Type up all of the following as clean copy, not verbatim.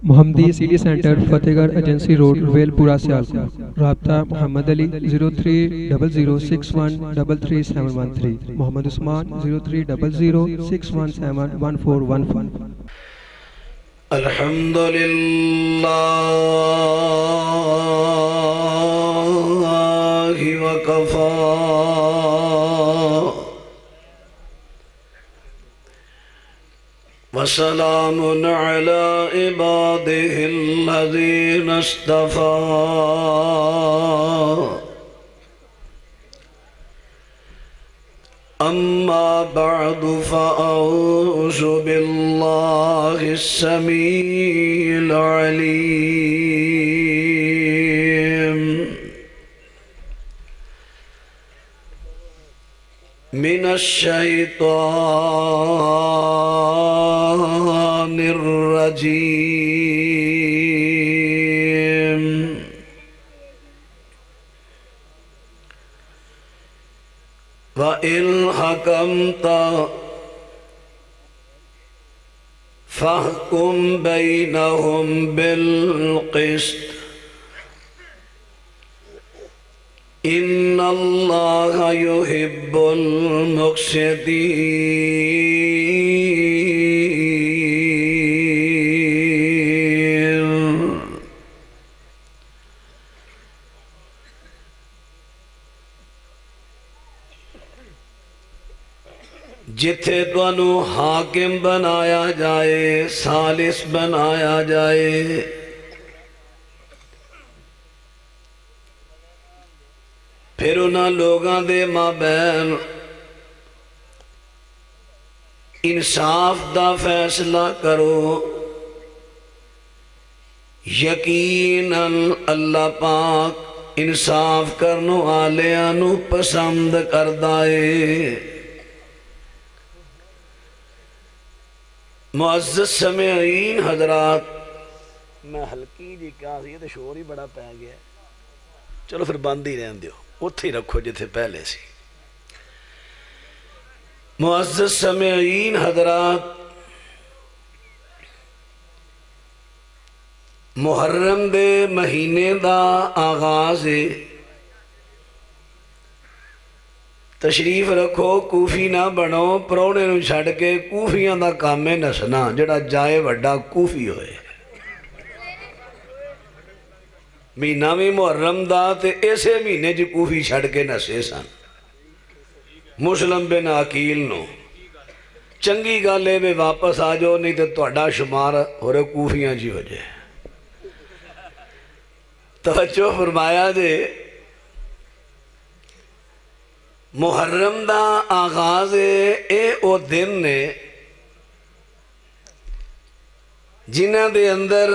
محمدی city centre فتح گڑھ agency road royal پورہ سیالکوٹ۔ رابطہ محمد علی 030061337113، محمد عثمان 030061711415۔ الحمد للہ وکفا وسلام علی عباده الذین اصطفى اما بعد فاعوذ باللہ السمیع العلیم من الشیطان الرجیم وَإِنْ حَكَمْتَ فَاحْكُمْ بَيْنَهُمْ بِالْقِسْطِ إِنَّ اللَّهَ يُحِبُّ الْمُقْسِطِينَ۔ جتھے تانوں حاکم بنایا جائے، ثالث بنایا جائے، پھر انہاں لوگاں دے مابین انصاف دا فیصلہ کرو۔ یقیناً اللہ پاک انصاف کرنو آلیاں نو پسند کردا ہے۔ معزز سامعین حضرات، میں ہلکی جی کیا سی تے شور ہی بڑا پہ گیا، چلو پھر بند ہی رہن دیو، اتھے ہی رکھو جتھے پہلے سی۔ معزز سامعین حضرات، محرم دے مہینے دا آغاز ہے۔ تشریف رکھو، کوفی نہ بنو، پرونے نو چھڑ کے کوفیاں دا کام ہے نسنا، جڑا جائے وڈا کوفی ہوئے۔ مہینہ بھی محرم دا تے ایسے مہینے جو کوفی چھڑ کے نسے سن۔ مسلم بن عقیل نو چنگی گالے میں واپس آ جاؤ، نہیں تے توڑا شمار ہو رہے کوفیاں جی ہو جائے۔ توجہ فرمایا دے، محرم دا آغاز اے او دن نے جنہ دے اندر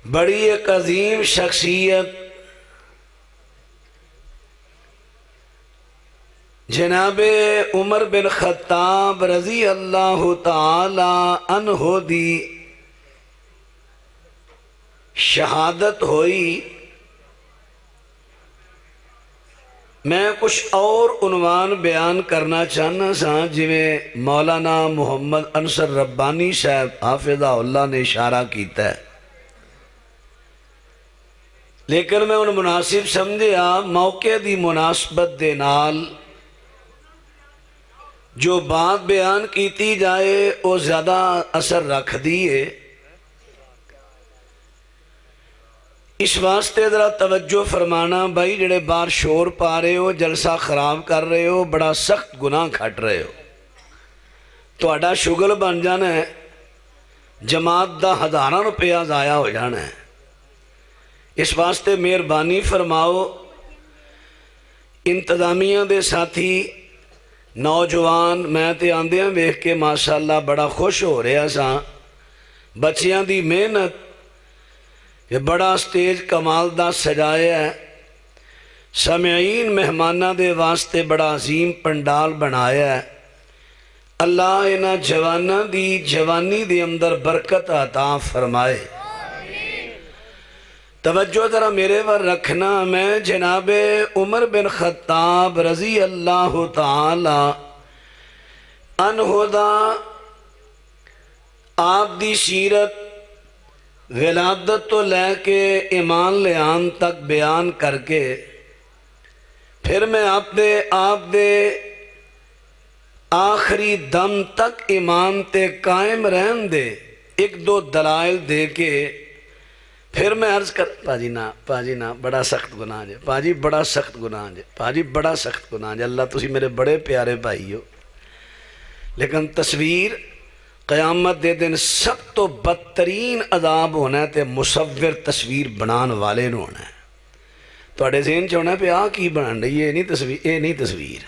بڑی ایک عظیم شخصیت جناب عمر بن خطاب رضی اللہ تعالی عنہ دی شہادت ہوئی۔ میں کچھ اور عنوان بیان کرنا چاہنا سا، جویں مولانا محمد انصر ربانی صاحب حافظہ اللہ نے اشارہ کیتا ہے، لیکن میں ان مناسب سمجھیا موقع دی مناسبت دے نال جو بات بیان کیتی جائے وہ زیادہ اثر رکھ دیئے۔ اس واسطے ذرا توجہ فرمانا بھائی، جڑے بار شور پا رہے ہو، جلسہ خراب کر رہے ہو، بڑا سخت گناہ کھٹ رہے ہو، تو اڈا شغل بن جانا ہے، جماعت دا ہزاراں روپیہ ضائع ہو جانا ہے۔ اس واسطے مہربانی فرماؤ، انتظامیہ دے ساتھی نوجوان، میں تے آندیاں ویکھ کے ماشاءاللہ بڑا خوش ہو رہا سا، بچیاں دی محنت، یہ بڑا سٹیج کمال دا سجایا ہے، سامعین مہمانہ دے واسطے بڑا عظیم پنڈال بنایا ہے۔ اللہ انہاں جوانہ دی جوانی دے اندر برکت عطا فرمائے۔ توجہ ذرا میرے ور رکھنا، میں جناب عمر بن خطاب رضی اللہ تعالی عنہ دا آپ دی سیرت ولادت تو لے کے ایمان لیان تک بیان کر کے پھر میں آپ دے آخری دم تک ایمان تے قائم رہن دے ایک دو دلائل دے کے پھر میں عرض کر پاجی نا بڑا سخت گناہ جے پاجی بڑا سخت گناہ جے پاجی بڑا سخت گناہ جے اللہ تسی میرے بڑے پیارے بھائی ہو لیکن تصویر قیامت دے دن سب تو بدترین عذاب ہونا ہے تے مصور تصویر بنان والے نو ہونا ہے توڑے ذہن چونا پہ آ کی بنان رہی ہے یہ نہیں تصویر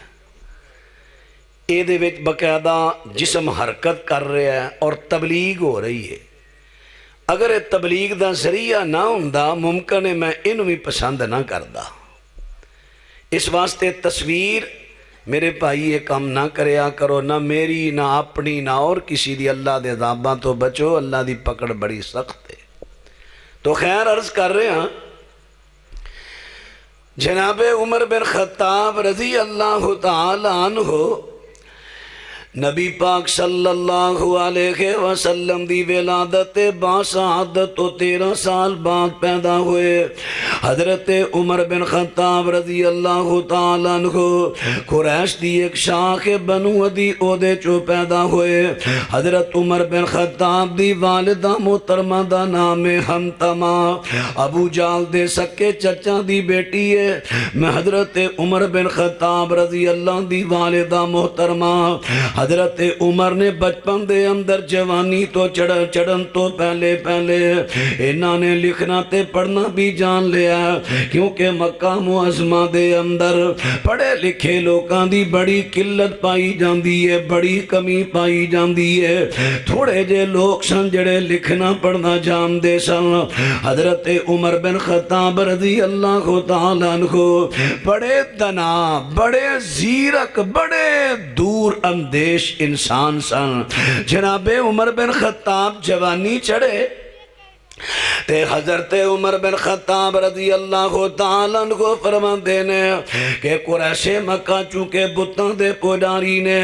اے دے وچ باقاعدہ جسم حرکت کر رہا ہے اور تبلیغ ہو رہی ہے اگر یہ تبلیغ دا ذریعہ نہ ہوندا ممکن ہے میں انہوں بھی پسند نہ کردا اس واسطے تصویر میرے بھائی یہ کام نہ کریا کرو نہ میری نہ اپنی نہ اور کسی دی اللہ دے عذاباں تو بچو اللہ دی پکڑ بڑی سخت ہے تو خیر عرض کر رہے ہیں جناب عمر بن خطاب رضی اللہ تعالی عنہ نبی پاک صلی اللہ علیہ وسلم دی ولادت باسعادت تو 13 سال بعد پیدا ہوئے حضرت عمر بن خطاب رضی اللہ تعالیٰ عنہ قریش دی ایک شاخ بنو عدی عہدے چو پیدا ہوئے حضرت عمر بن خطاب دی والدہ محترمہ دا نام حمتمہ ابو جال دے سکے چچا دی بیٹی ہے میں حضرت عمر بن خطاب رضی اللہ دی والدہ محترمہ حضرت عمر نے بچپن دے اندر جوانی تو چڑھن تو پہلے انہاں نے لکھنا تے پڑھنا بھی جان لیا کیونکہ مکہ معظمہ دے اندر پڑھے لکھے لوکاں دی بڑی قلت پائی جاندی ہے بڑی کمی پائی جاندی ہے تھوڑے جے لوگ سن جڑے لکھنا پڑھنا جان دے سن حضرت عمر بن خطاب رضی اللہ تعالیٰ عنہ بڑے دنا بڑے زیرک بڑے دور اندیش انسان سن جناب عمر بن خطاب جوانی چڑھے تے حضرت عمر بن خطاب رضی اللہ تعالیٰ عنہ فرما دینے کہ قریش مکہ چونکہ بتاں دے پجاری نے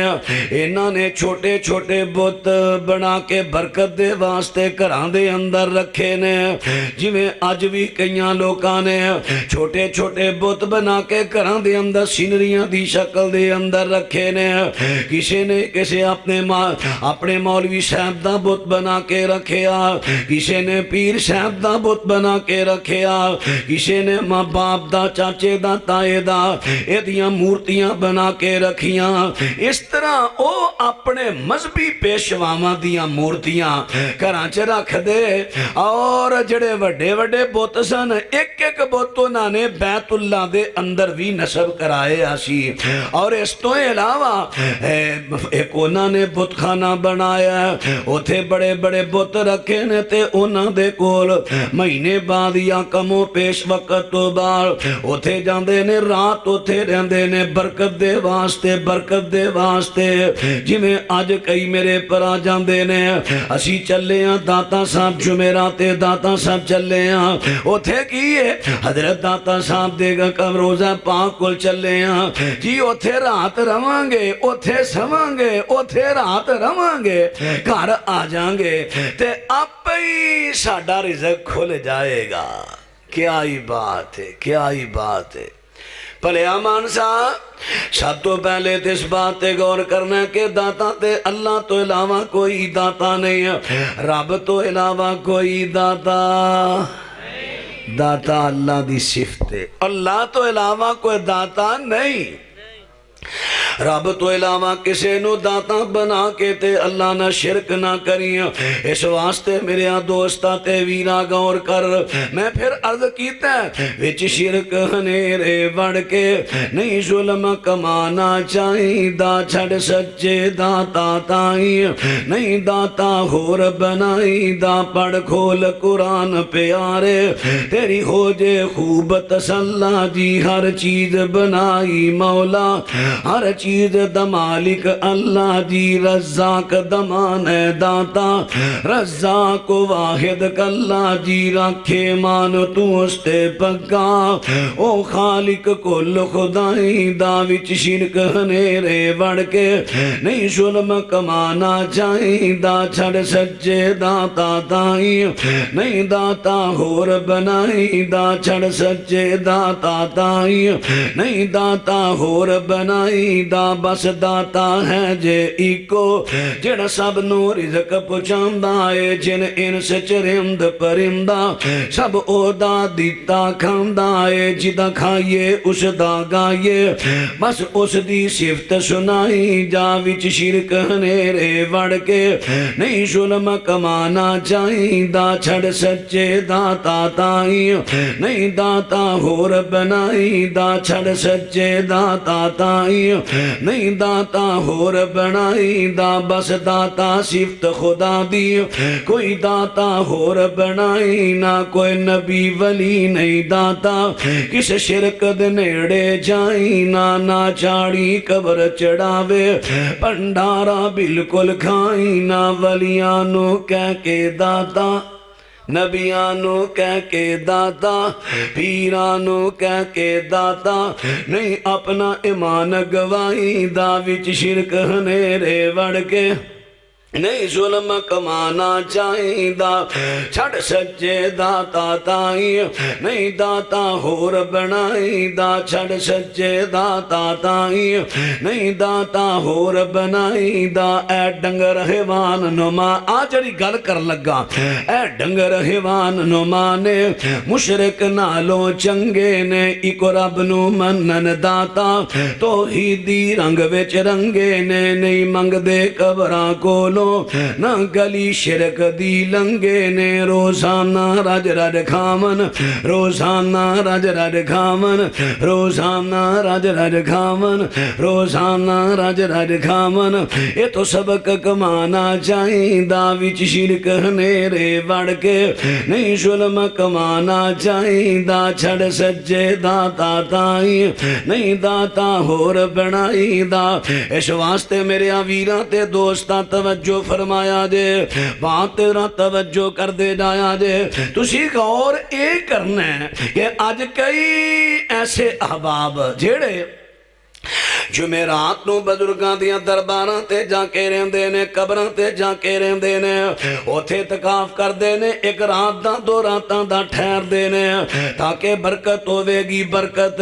انہاں نے چھوٹے چھوٹے بت بنا کے برکت دے واسطے گھراں دے اندر رکھے نے جویں اج بھی کئیاں لوکاں نے چھوٹے چھوٹے بت بنا کے گھراں دے اندر سینریاں دی شکل دے اندر رکھے نے کسی نے کسی اپنے مولوی صاحب دا بت بنا کے رکھیا کسی نے پیر صاحب دا بت بنا کے رکھیا کسی نے ماں باپ دا چاچے دا تائے دا ایدیاں مورتیاں بنا کے رکھیاں اس طرح او اپنے مذہبی پیشواواں دیاں مورتیاں کراچ رکھ دے اور جڑے وڈے وڈے بت سن ایک ایک بت انہاں نے بیت اللہ دے اندر بھی نصب کرائے آسی اور اس تو علاوہ ایک انہاں نے بت خانہ بنایا اوتھے بڑے بڑے بت رکھے نے تے انہاں دے کول مہینے بعد یا کمو پیش وقت تو بار اوتھے جاندے نے رات اوتھے رہندے نے برکت دے واسطے جی میں آج کئی میرے پر آ جاندے نے اسی چلے ہیں داتا صاحب جمعراتے داتا صاحب چلے ہیں اوتھے کیے حضرت داتا صاحب دے گا کم روزہ پاک کل چلے ہیں جی اوتھے رات روانگے اوتھے سوانگے اوتھے رات روانگے گھر آ جانگے تے آپ ہی ساڑھا رزق کھل جائے گا کیا ہی بات ہے کیا ہی بات ہے پلے امان صاحب سب تو پہلے تو اس بات تے غور کرنا ہے کہ داتا تے اللہ تو علاوہ کوئی داتا نہیں ہے رب تو علاوہ کوئی داتا اللہ دی صفت ہے اللہ تو علاوہ کوئی داتا نہیں رب تو علاوہ کسے نو داتا بنا کے تے اللہ نہ شرک نہ کریاں اس واسطے میرے دوستا تے ویرا غور کر میں پھر عرض کیتا ہے وچ شرک ہنیرے بڑھ کے نہیں ظلم کمانا چاہی دا چھڑ سچے داتا تائی نہیں داتا ہور بنائی دا پڑھ کھول قرآن پیارے تیری ہو جے خوب تسلہ جی ہر چیز بنائی مولا ہر چیز چیز دا مالک اللہ جی، رزاق دمان ہے داتا، رزاق واحد کاللہ جی، رکھے مان تو استے پکا، او خالق کل خدائی دا وچ شرک ہنیرے وڑ کے، نہیں ظلم کمانا چاہی دا، چھڑ سجے داتا تائی، نہیں داتا ہور بنائی دا، چھڑ سجے داتا تائی، نہیں داتا ہور بنائی دا، بس داتا ہے جے ایکو، جڑا سب نو رزق پہنچاندا ہے، جن انس چرند پرندہ سب او دا دیتا کھاندا ہے، جدا کھائیے اس دا گائیے، بس اس دی صفت سنائی جا، وچ شرک ہنیرے وڑ کے، نہیں ظلم کمانا چاہی دا، چھڑ سچے داتا تائی، نہیں داتا ہور بنائی دا، چھڑ سچے داتا تائی، نہیں داتا ہور بنائی دا، بس داتا صفت خدا دی، کوئی داتا ہور بنائی نہ، کوئی نبی ولی نہیں داتا، کس شرک دے نیڑے جائیں نہ، نہ چاڑی قبر چڑھاوے، پنڈارا بالکل کھائیں نہ، ولیانو کہہ کے داتا، نبیانو کہہ کے داتا، پیرانو کہہ کے داتا، نہیں اپنا ایمان گوائی دا، وچ شرک ہنیرے وڑ کے، نہیں ظلم کمانا چاہی دا، چھڑ سجے داتا تائی، نہیں داتا ہور بنائی دا، چھڑ سجے داتا تائی، نہیں داتا ہور بنائی دا، اے ڈنگر حیوان نما، آجڑی گل کر لگا، اے ڈنگر حیوان نما نے، مشرک نالو چنگے نے، ایکو رب نو منن داتا، توحیدی رنگ وچ رنگے نے، نہیں منگ دے قبراں کولو، نہ گلی شرک دی لنگے نے، روزانہ رج رج کھامن، روزانہ رج رج کھامن، روزانہ رج رج کھامن، روزانہ رج رج کھامن، یہ تو سبق کمانا چاہی دا، وچ شرک ہنیرے وڑ کے، نہیں ظلم کمانا چاہی دا، چھڑ سجے داتا تائی، نہیں داتا ہور بنائی دا، اس واسطے میرے آویرہ تے دوستا توجہ فرمایا جے، بات تیرا توجہ کر دے جایا جے، تسی غور اے کرنا ہے کہ آج کئی ایسے احباب جیڑے جمعرات نو بزرگاں دیاں درباراں تے جا کے رہندے نے، قبراں تے جا کے رہندے نے، اوتھے اعتکاف کردے نے، ایک رات دا دو راتاں دا ٹھہر دے نے، تاکہ برکت ہوے گی برکت،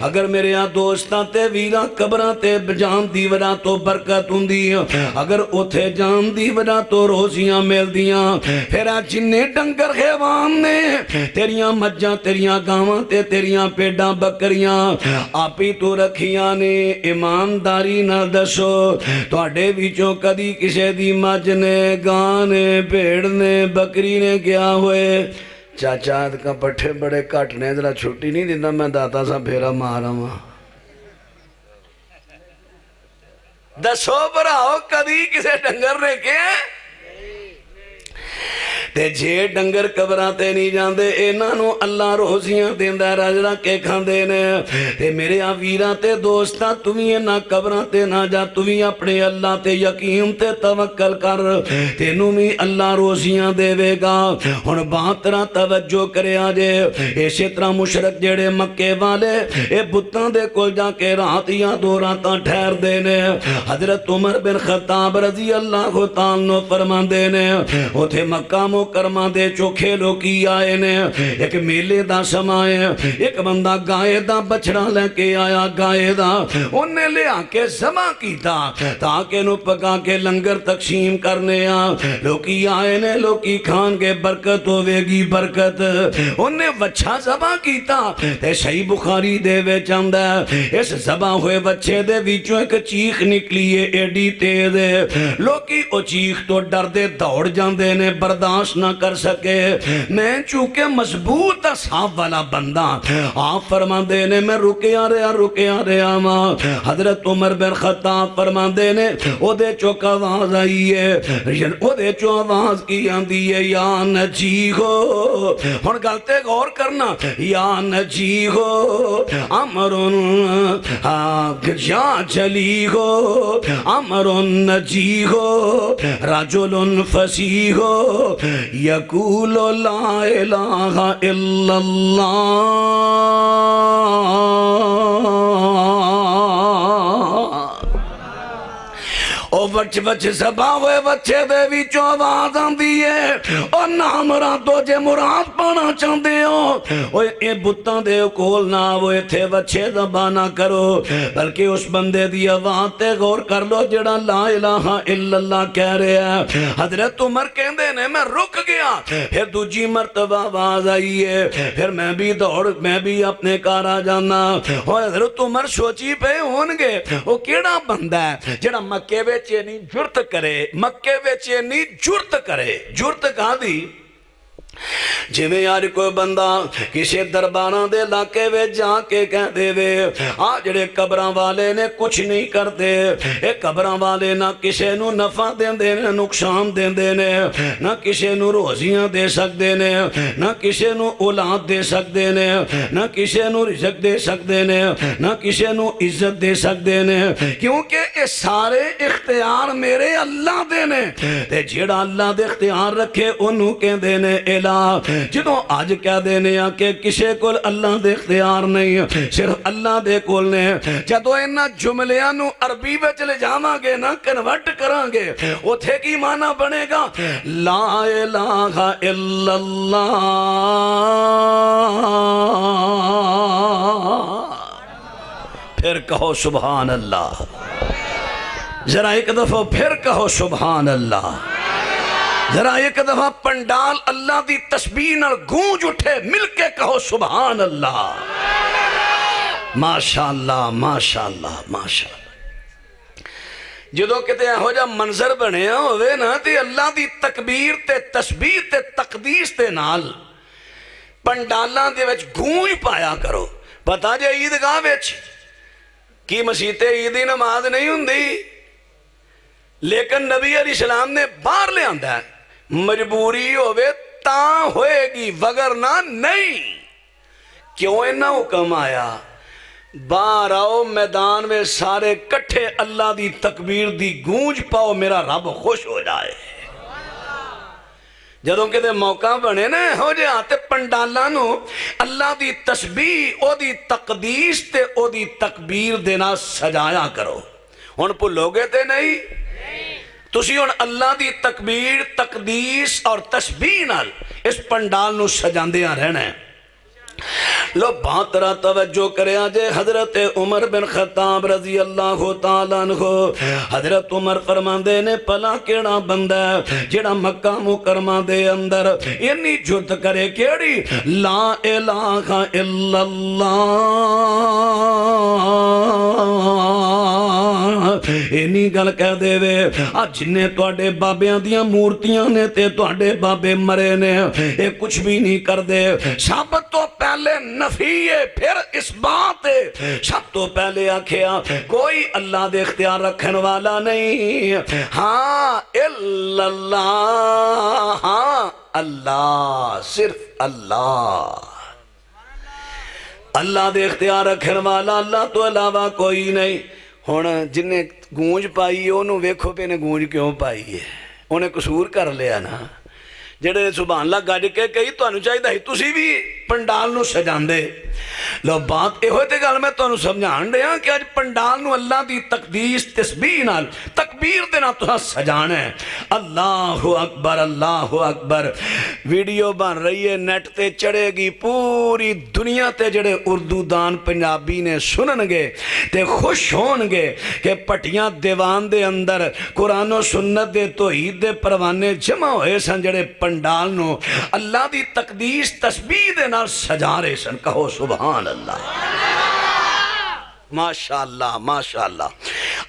اگر میرے دوستاں تے ویراں قبراں تے جان دی وجہ تو برکت ہوندی، اگر اوتھے جان دی وجہ تو روزیاں مل دیاں، پھر جننے ڈنگر حیوان نے، تیریاں مجھاں تیریاں گاواں تے تیریاں پیڈاں بکریاں آپی تو رکھیاں نے، ایمانداری نہ دسو، تواڈے وچوں کدی کسے دی مجھ نے، گاں نے، بھیڑ نے، بکری نے کیا ہوئے، چاچا کا پٹھے بڑے کٹنے، ذرا چھٹی نہیں دینا، میں داتا سا پھیرا مارا ہوں، دسو براؤ کدی کسے ڈنگر نے کیا تے جے ڈنگر قبراں تے نہیں جاندے، انہاں نو اللہ روزیاں دیندا رج رکھ کے کھاندے نے، تے میرے ویراں تے دوستاں تمہیں انہاں قبراں تے نہ جا، تمہیں اپنے اللہ تے یقین تے توکل کر، تینوں بھی اللہ روزیاں دے وے گا۔ ہن بات طرح توجہ کریا جے، اسی طرح مشرک جڑے مکے والے اے بتاں دے کول جا کے رات یا دو راتاں ٹھہر دے نے، حضرت عمر بن خطاب رضی اللہ تعالیٰ عنہ فرماندے نے، اوتھے مکہ مکرمہ دے چوکھے لوکی آئے نے، ایک میلے دا سمائے، ایک بندہ گائے دا بچڑا لے کے آیا، گائے دا انہیں لے آ کے زمہ کیتا تاکہ نو پکا کے لنگر تقسیم کرنے آ، لوکی آئے نے، لوکی کھان کے برکت ہوئے گی برکت، انہیں وچھا زبا کیتا تے صحیح بخاری دے وے چاندہ اس زبا ہوئے بچے دے ویچوں ایک چیخ نکلیے ایڈی تیز، لوکی او چیخ تو ڈر دے دوڑ جاندے نے، برداشت نہ کر سکے، میں چونکہ مضبوط صاحب والا بندہ، آپ فرماندے نے میں رکیا رہا ماں۔ حضرت عمر بن خطاب فرماندے نے او دے چوک آواز آئی ہے، او دے چو آواز کی آندی ہے، یا نجی ہو، ہن گلتے غور کرنا، یا نجی ہو امرن یا جلی ہو امرن نجی ہو رجل فصیح ہو یقول لا الہ الا اللہ۔ او بچ سبا ہوئے بچے دے وچوں آواز آندی ہے، او نام راتو جے مراد پانا چاہتے ہو، او اے بتاں دے کول نہ آو، ایتھے بچے دبا نہ کرو، بلکہ اس بندے دی آواز تے غور کر لو جڑا لا الہ الا اللہ کہہ رہے ہیں۔ حضرت عمر کہندے نے میں رک گیا، پھر دوجی مرتبہ آواز آئی ہے، پھر میں بھی دوڑ، میں بھی اپنے کار آ جانا۔ اور حضرت عمر سوچی پہ ہونگے وہ کیڑا بندہ ہے جڑا مکے وچ نہیں جرت کرے، مکے وچ نہیں جرت کرے۔ جرت کہاں دی؟ جویں یار کوئی بندہ کسی درباراں دے علاقے وچ جا کے کہہ دے وے آ جڑے قبراں والے نے کچھ نہیں کرتے، اے قبراں والے نہ کسے نو نفع دیندے نے نقصان دیندے نے، نہ کسے نو روزیاں دے سکدے نے، نہ کسے نو اولاد دے سکدے نے، نہ کسے نو رزق دے سکدے نے، نہ کسے نو عزت دے سکدے نے، کیونکہ اے سارے اختیار میرے اللہ دے نے، تے جڑا اللہ دے اختیار رکھے انہوں کہندے نے الہ۔ جدوں آج کہہ دینے کہ کسے کول اللہ دے اختیار نہیں، صرف اللہ دے کول نے، جدوں انہا جملیاں نو عربی وچ لے جاواں گے نا، کنورٹ کران گے، اتھے کی معنی بنے گا لا الہ الا اللہ۔ پھر کہو سبحان اللہ، ذرا ایک دفعہ پھر کہو سبحان اللہ، ذرا ایک دفعہ پنڈال اللہ دی تسبیح نال گونج اٹھے، مل کے کہو سبحان اللہ۔ ماشاءاللہ ماشاءاللہ ماشاءاللہ۔ جدوں کتے ہو جا منظر بنیا ہوئے نا تے اللہ دی تکبیر تے تسبیح تے تقدیس تے نال پنڈالاں دے وچ گونج پایا کرو۔ پتا جے عیدگاہ وچ کی مسیح عیدی نماز نہیں ہوندی، لیکن نبی علیہ السلام نے باہر لے آندہ ہے، مجبوری ہوئے تاں ہوئے گی وگرنہ نہیں۔ کیوں انہا حکم آیا؟ باہر آؤ میدان میں سارے کٹھے اللہ دی تکبیر دی گونج پاؤ، میرا رب خوش ہو جائے۔ جدوں کہ دے موقع بنے نا ہو جائے آتے پنڈالانو اللہ دی تسبیح او دی تقدیس تے او دی تکبیر دینا سجایا کرو۔ ہن پھلو گے تے نہیں؟ تسی ہن اللہ دی تکبیر تقدیس اور تسبیح نال اس پنڈال نو سجاندیاں رہنا ہے۔ لو بات را توجہ کرے آجے حضرت عمر بن خطاب رضی اللہ تعالیٰ عنہ، حضرت عمر فرماندے نے پلا کیڑا بندہ ہے جڑا مکہ مکرمہ دے اندر انی جرت کرے کیڑی لا الہ الا اللہ، اینی گل کہہ دے وے آج جنہیں توڑے بابیاں دیاں مورتیاں نے تے توڑے بابے مرے نے اے کچھ بھی نہیں کر دے۔ ثابت تو پہلے نفی ہے پھر اس بات ہے، سب تو پہلے آکھیا کوئی اللہ دے اختیار رکھن والا نہیں، ہاں الا اللہ، ہاں اللہ، صرف اللہ، اللہ دے اختیار رکھن والا اللہ تو علاوہ کوئی نہیں۔ ہونا جنہیں گونج پائی ہے انہوں ویکھو پہ نے گونج کیوں پائی ہے، انہیں قصور کر لیا نا، جڑے سبحان اللہ گاڑ کے کئی تو انہوں چاہیے دائی تُسی بھی پنڈال نو سجان دے۔ لو بات اے ہوئے تے گال میں تو انہوں سمجھان دے ہاں کہ آج پنڈال نو اللہ دی تقدیس تسبیح نال تکبیر دینا تو سجان ہے۔ اللہ اکبر اللہ اکبر۔ ویڈیو بن رہی ہے نیٹ تے چڑھے گی، پوری دنیا تے جڑے اردو دان پنجابی نے سنن گے تے خوش ہون گے کہ پٹیاں دیوان دے اندر قرآن و سنت دے توحید دے پروانے جمع ہوئے سن، جڑے پنڈال نو اللہ دی تقدیس تسبیح دے نال سجا رہے سن۔ کہو سبحان اللہ، ماشاءاللہ ماشاءاللہ۔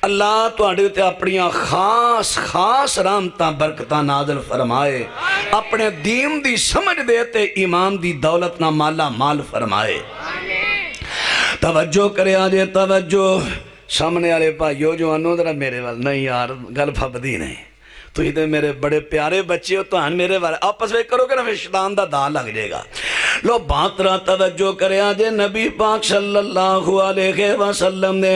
اللہ تو آڑے تے اپنیاں خاص خاص رحمتاں برکتاں نازل فرمائے۔ اپنے دین دی سمجھ دے تے ایمان دی دولت نہ مالا مال فرمائے. توجہ کرے آجے توجہ. سامنے والے بھائیو جوانو ذرا میرے وال نہیں یار گل پھبدی نہیں. تھی تو میرے بڑے پیارے بچے ہو تو میرے والے آپس میں کرو گے نا پھر شیطان دا دا لگ جائے گا. لو بات را توجہ کرے آجے نبی پاک صلی اللہ علیہ وسلم نے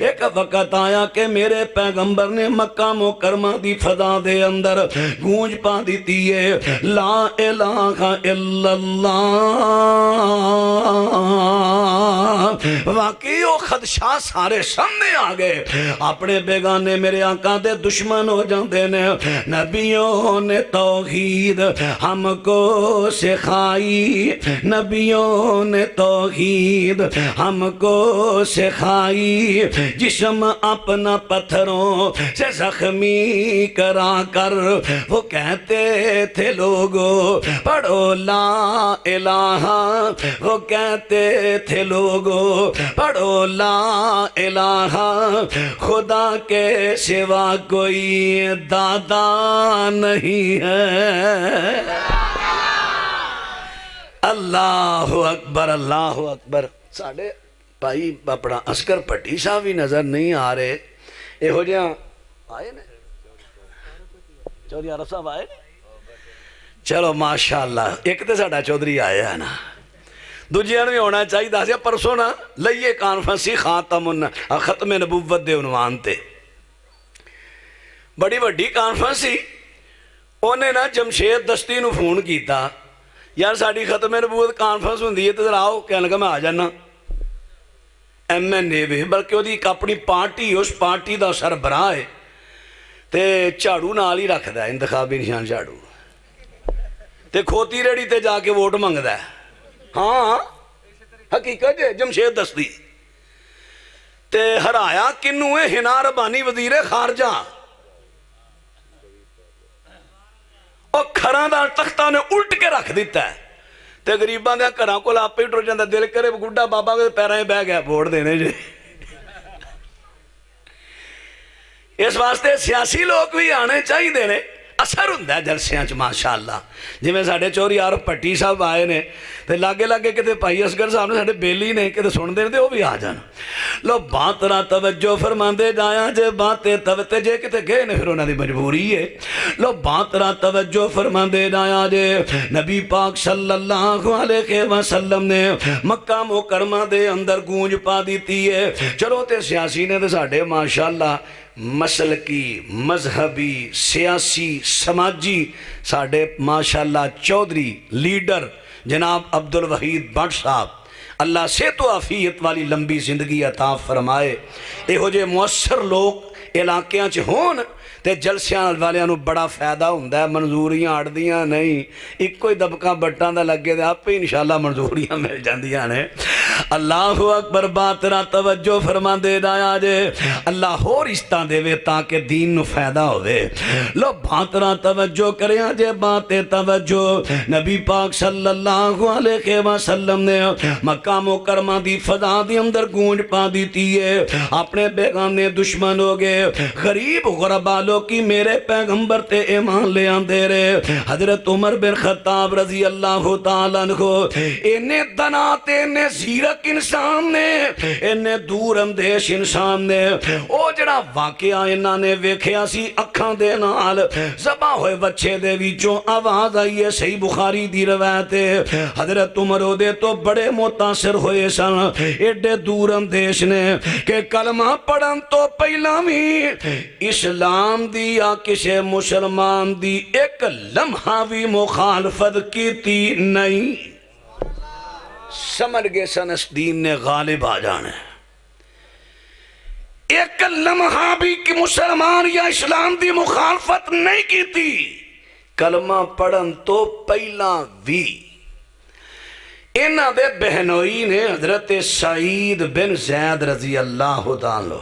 ایک وقت آیا کہ میرے پیغمبر نے مکہ مکرمہ دی فضا دے اندر گونج پا دیتی ہے لا الہ الا اللہ. واقعی وہ خدشہ سارے سامنے آگئے. اپنے بیگانے میرے آقا دے دشمن ہو جاندے نے. نبیوں نے توحید ہم کو سکھائی, نبیوں نے توحید ہم کو سکھائی. جسم اپنا پتھروں سے زخمی کرا کر وہ کہتے تھے لوگوں پڑھو لا الہ. وہ کہتے تھے لوگوں پڑھو لا الہ. خدا کے سوا کوئی دادا نہیں ہے. اللہ اکبر اللہ اکبر. ساڑھے بھائی اپنا عسکر پٹی صاحب بھی نظر نہیں آ رہے. اے ہو جہاں آئے نا چودھری عارف صاحب آئے. چلو ماشاءاللہ. ایک تے ساڑھا چودھری آئے ہیں نا, دوجیاں بھی ہونا چاہیے. داسیا پرسوں نا لئیے کانفرنسی ختم نبوت دے عنوان تے بڑی وڈی کانفرنسی. انہیں نا جمشید دستی نو فون کیتا یار ساڑی ختم نبوت کانفرنس ہوندی ہے تو ذرا آؤ. کہنے لگا میں آ جانا. ایم این اے وے بلکہ وہ اپنی پارٹی اس پارٹی دا سربراہ ہے تے جھاڑو نال ہی رکھدا ہے انتخابی نشان جھاڑو تے کھوتی ریڑی تے جا کے ووٹ منگدا ہے. ہاں حقیقت ہے. جمشید دستی تے ہرایا کنوں ہے ہنا ربانی وزیر خارجہ. اور کھران دا تختہ نے الٹ کے رکھ دیتا ہے تے غریباں دے کھران کو آپ ہی ٹر جاندہ. دل کرے گڈا بابا کے پیرائیں بہ گیا ووٹ دینے جے. اس واسطے سیاسی لوگ بھی آنے چاہیے دینے. اثر ہوندہ ہے جلسیاں چ ماشاءاللہ. جی میں ساڑھے چوری عارف پٹی صاحب آئے نے تے لاگے لاگے کتے بھائی اصغر صاحب نے ساڑھے بیلی نے کتے سن دے وہ بھی آ جانا. لو بات را توجہ فرماندے جایا جے باتیں توجہ جے کتے گئے نے پھر انہاں دی مجبوری ہے. لو بات را توجہ فرماندے جایا جے نبی پاک صلی اللہ علیہ وسلم نے مکہ مکرمہ دے اندر گونج پا دیتی ہے. چلو تے سیاسی نے تے ساڑھے ماشاءاللہ مسلکی مذہبی سیاسی سماجی ساڑھے ماشاءاللہ چودھری لیڈر جناب عبدالوحید بٹ صاحب اللہ سے تو عافیت والی لمبی زندگی عطا فرمائے. اے ہو جے مؤثر لوگ علاقیاں چ ہون تے جلسیاں والیاں نو بڑا فائدہ ہوندہ ہے. منظوریاں اڑدیاں نہیں. ایک کوئی دبکہ بٹاں دا لگے دے آپ پہ انشاءاللہ منظوریاں مل جاندیاں نے. اللہ اکبر. بات را توجہ فرما دے دایا جے اللہ ہو رشتہ دے وے تاکہ دین نو فائدہ ہوئے. لو بات را توجہ کرے آجے باتیں توجہ. نبی پاک صلی اللہ علیہ وسلم نے مکہ مکرمہ دی فضا دی اندر گونج پا دیتی ہے. اپنے بیگانے دشمن ہو گئے. غریب غربا کی میرے پیغمبر تے ایمان لے آندے رہے. حضرت عمر بن خطاب رضی اللہ تعالیٰ عنہ انہیں دناتے انہیں زیرک انسان نے انہیں دور اندیش انسان نے او جڑا واقعہ انہاں نے ویکھیا سی اکھاں دے نال ذبح ہوئے بچے دے وچوں آواز آئی ہے. صحیح بخاری دی روایت ہے. حضرت عمر دے تو بڑے متاثر ہوئے سن ایڈے دور اندیش نے کہ کلمہ پڑھن تو پہلا بھی اسلام دی یا کسی مسلمان دی ایک لمحہ بھی مخالفت کیتی نہیں. سمجھ گئے سن اس دین نے غالب آ جانا ہے. ایک لمحہ بھی کہ مسلمان یا اسلام دی مخالفت نہیں کیتی. کلمہ پڑھن تو پہلا بھی انہاں دے بہنوئی نے حضرت سعید بن زید رضی اللہ تعالیٰ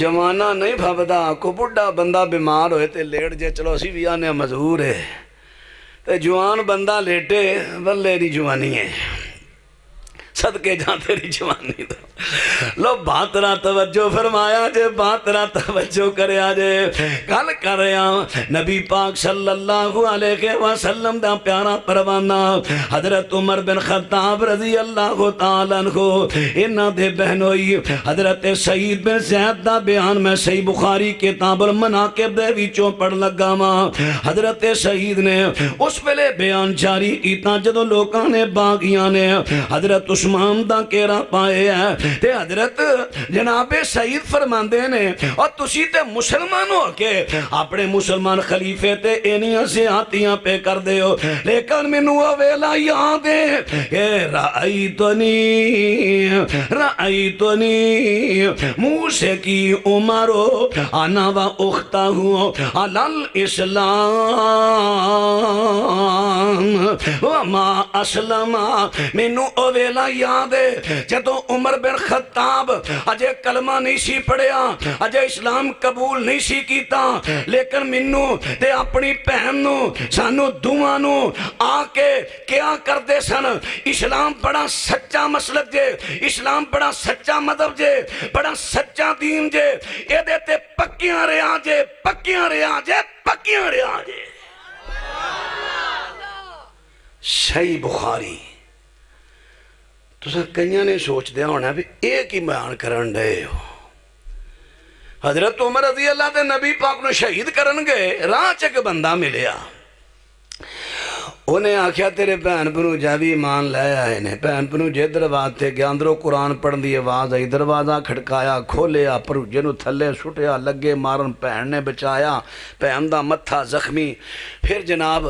جمانہ نہیں بھابدہ کو بڑھا بندہ بیمار ہوئے تے لیٹ جے چلو اسی بھی آنے مذہور ہے تے جوان بندہ لیٹے بلے دی جوانی ہے صدقے جان تیری جوانی تو لو باترا توجہ فرمایا جے، باترا توجہ کریا جے، گل کر رہا نبی پاک صلی اللہ علیہ وسلم دا پیارا پروانہ حضرت عمر بن خطاب رضی اللہ تعالیٰ عنہ، انہ دے بہنوئی حضرت سعید بن زید دا بیان میں صحیح بخاری کتاب المناقب دے وچوں پڑھ لگا ماں۔ حضرت سعید نے اس پہلے بیان جاری کیتا جدو لوکاں نے باغیاں نے حضرت عثمان دا کیرا پائے ہے تے حضرت جناب سعید فرماندے نے اور تسی تے مسلمان ہو کے اپنے مسلمان خلیفے تے اینیاں سے آتیاں پہ کر دے ہو، لیکن منو ویلا یاد ہے کہ رأیتنی موسیٰ کی عمرو انا و اختہ علال اسلام وما اسلم۔ منو ویلا یاد ہے جدو عمر بن خطاب اجے کلمہ نہیں سی پڑھیا، اجے اسلام قبول نہیں سی کیتا، لیکن منو تے اپنی پہنو سانو دوانو آکے کیا کر دے سن، اسلام بڑا سچا مسلک جے، اسلام بڑا سچا مذہب جے، بڑا سچا دین جے، اے دیتے پکیاں رہا جے، پکیاں رہا جے، پکیاں رہا جے۔ صحیح بخاری تو سر کئیاں نے سوچ دیا ہونا بھی ایک ہی بیان کرن دے ہو۔ حضرت عمر رضی اللہ تے نبی پاک نے شہید کرن گئے، راہ چک بندہ ملیا، انہیں آکھیا تیرے بہن پنو جاوی ایمان لے آئے نے، بہن پنو جے دروازے تھے گیا اندروں قرآن پڑھن دی آواز آئی، دروازہ کھڑکایا کھولیا پروجے نو تھلے سٹیا، لگے مارن، بہن نے بچایا، بہن دا متھا زخمی، پھر جناب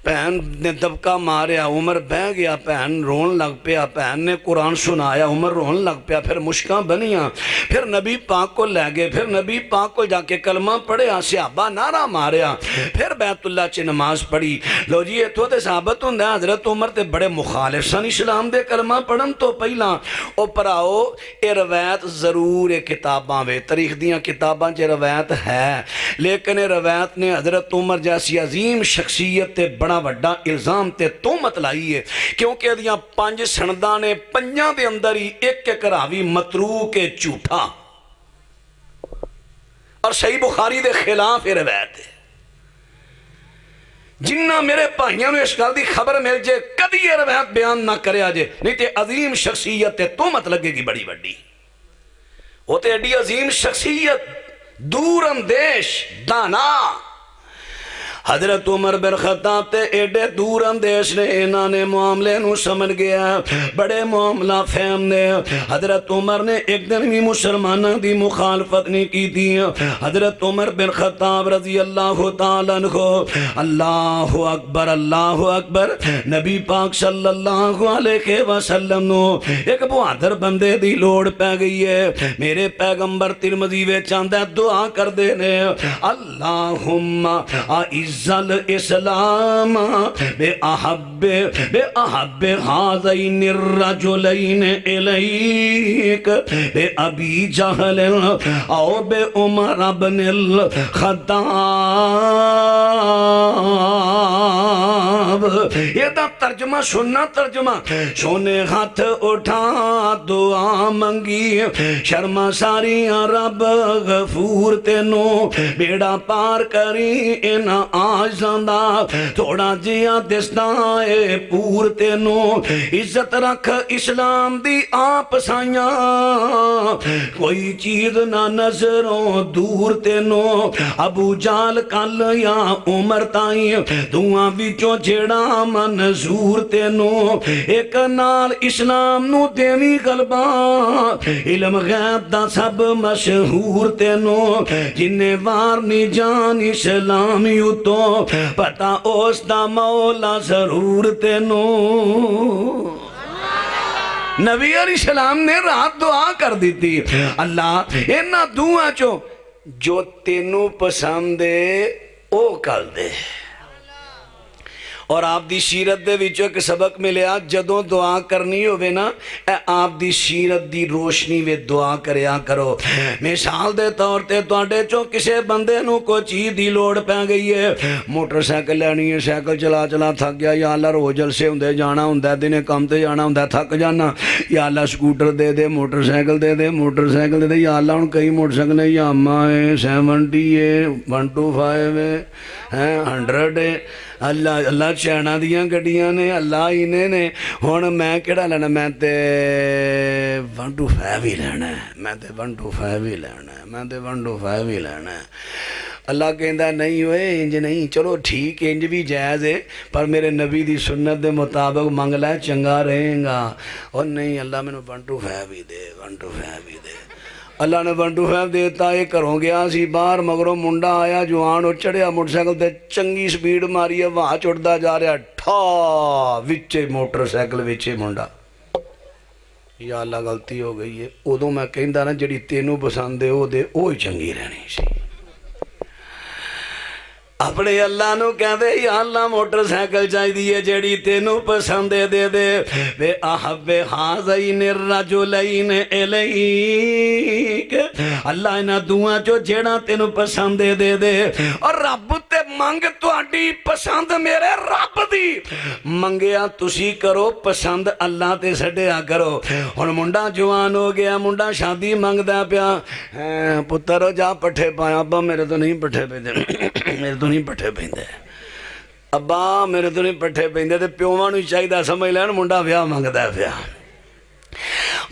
بہن نے دبکا ماریا، عمر بہ گیا، بہن رون لگ پیا، بہن نے قرآن سنایا، عمر رون لگ پیا، پھر مشکاں بنیاں، پھر نبی پاک کو لے گئے، پھر نبی پاک کو جا کے کلمہ پڑھیا، صحابہ نعرہ ماریا، پھر بیت اللہ چ نماز پڑھی۔ لو جی اتھو تے ثابت ہوں حضرت عمر تے بڑے مخالف سن اسلام دے کلمہ پڑھن تو پہلا، او پراؤ اے روایت ضرور اے کتاباں وے، تاریخ دیاں کتاباں چ روایت ہے، لیکن اے روایت نے حضرت عمر جیسی عظیم شخصیت تے بڑا وڈا الزام تے تہمت لائی ہے، کیونکہ دیاں 5 سنداں نے 5 دے اندر ہی ایک ایک راوی متروک جھوٹا اور صحیح بخاری دے خلاف یہ روایت ہے۔ جنہ میرے بھائیوں نے اس گل دی خبر مل جے کبھی یہ روایت بیان نہ کریا جے، نہیں تے عظیم شخصیت تے تہمت لگے گی بڑی بڑی، وہ تے ایڈی عظیم شخصیت، دور اندیش، دانا حضرت عمر بن خطاب تے ایڈے دور اندیش نے، انہاں نے معاملے نو سمجھ گیا، بڑے معاملہ فہم نے۔ حضرت عمر نے ایک دن بھی مسلمانوں دی مخالفت نہیں کی تھی۔ حضرت عمر بن خطاب رضی اللہ تعالیٰ عنہ، اللہ اکبر اللہ اکبر، نبی پاک صلی اللہ علیہ وسلم نو ایک بہادر بندے دی لوڑ پہ گئی ہے، میرے پیغمبر ترمذی وچ آندا دعا کر دے نے، اللہم اعز الاسلام بے احب حاذین الرجلین الیک بے ابی جہل او بے عمر بن الخطاب۔ یہ دا ترجمہ سننا، ترجمہ سونے ہاتھ اٹھا دعا منگی، شرما ساریاں رب غفور تینو بیڑا پار کری انہ آجاں دا تھوڑا جیا دستائے پور تینو عزت رکھ اسلام دی آپ سائیاں کوئی چیز نہ نظروں دور تینو ابو جال کل یا عمر تائیں دعاں وچوں جیڑا منظور تینو ایک نال اسلام نو دیوی غلبہ علم غیب دا سب مشہور تینو جنہیں وارنی جان اسلام یو تو پتا اس دا مولا ضرور تینو۔ نبی علیہ السلام نے رات دعا کر دی تھی، اللہ اینا دعا جو تینو پسند دے او کر دے، اور آپ دی سیرت دے وچوں ایک سبق ملیا جدوں دعا کرنی ہوئے نا اے آپ دی سیرت دی روشنی وے دعا کریا کرو. مثال دے طور تے تواڈے چوں کسے بندے نو کوئی چیز دی لوڑ پہ گئی ہے, موٹر سائیکل لینی ہے, سائیکل چلا چلا تھک گیا, یا اللہ روز جلسے ہوندے جانا ہوندا, دنے کام تے جانا ہوندا تھک جانا, یا اللہ سکوٹر دے دے, موٹر سائیکل دے دے, موٹر سائیکل دے دے, یا اللہ ہن کئی موٹر سائیکل ہے, یاما ہے, 70 ہے, 125 ہے, 100 ہے, اللہ چائنا دیاں گڈیاں نے, اللہ اینے نے. ہن میں کیڑا لینا, میں تے 125 ہی لینا ہے, میں تے 125 ہی لینا ہے, میں تے 125 ہی لینا ہے. اللہ کہندا نہیں ہوئے انج نہیں, چلو ٹھیک انج بھی جائز ہے پر میرے نبی دی سنت دے مطابق منگ لے چنگا رہیں گا. اور نہیں اللہ میں نے 125 ہی دے, 125 ہی دے. اللہ نے 125 دیتا, یہ کروں گیا سی باہر, مگروں منڈا آیا جوان, اور چڑھیا موٹر سائیکل تے, چنگی سپیڈ ماری ہے, وہاں چڑھدا جا رہا, ٹھا وچے موٹر سائیکل وچے منڈا. یا اللہ غلطی ہو گئی ہے. ادوں میں کہندا نا جڑی تینوں پسند ہے وہ دے, وہی چنگی رہنی سی. اپنے اللہ نو کہندے یا اللہ موٹر سائیکل چاہیے جیڑی تینوں پسند دے دے. بے احب ہذین الرجلین الیک, اللہ انہاں دوواں چو جیڑا تینوں پسند دے دے. اور رب تے منگ تہاڈی پسند میرے رب دی, منگیا تسی کرو, پسند اللہ تے چھڈیا کرو. ہن منڈا جوان ہو گیا, منڈا شادی منگدا پیا, پتر جا پٹھے پایا, ابا میرے تو نہیں پٹھے پیندے, میرے تو نہیں پٹھے پیندے, ابا میرے تو نہیں پٹھے پیندے. تے پیواں نوں چاہیدا سمجھ لین منڈا ویاہ منگدا پیا.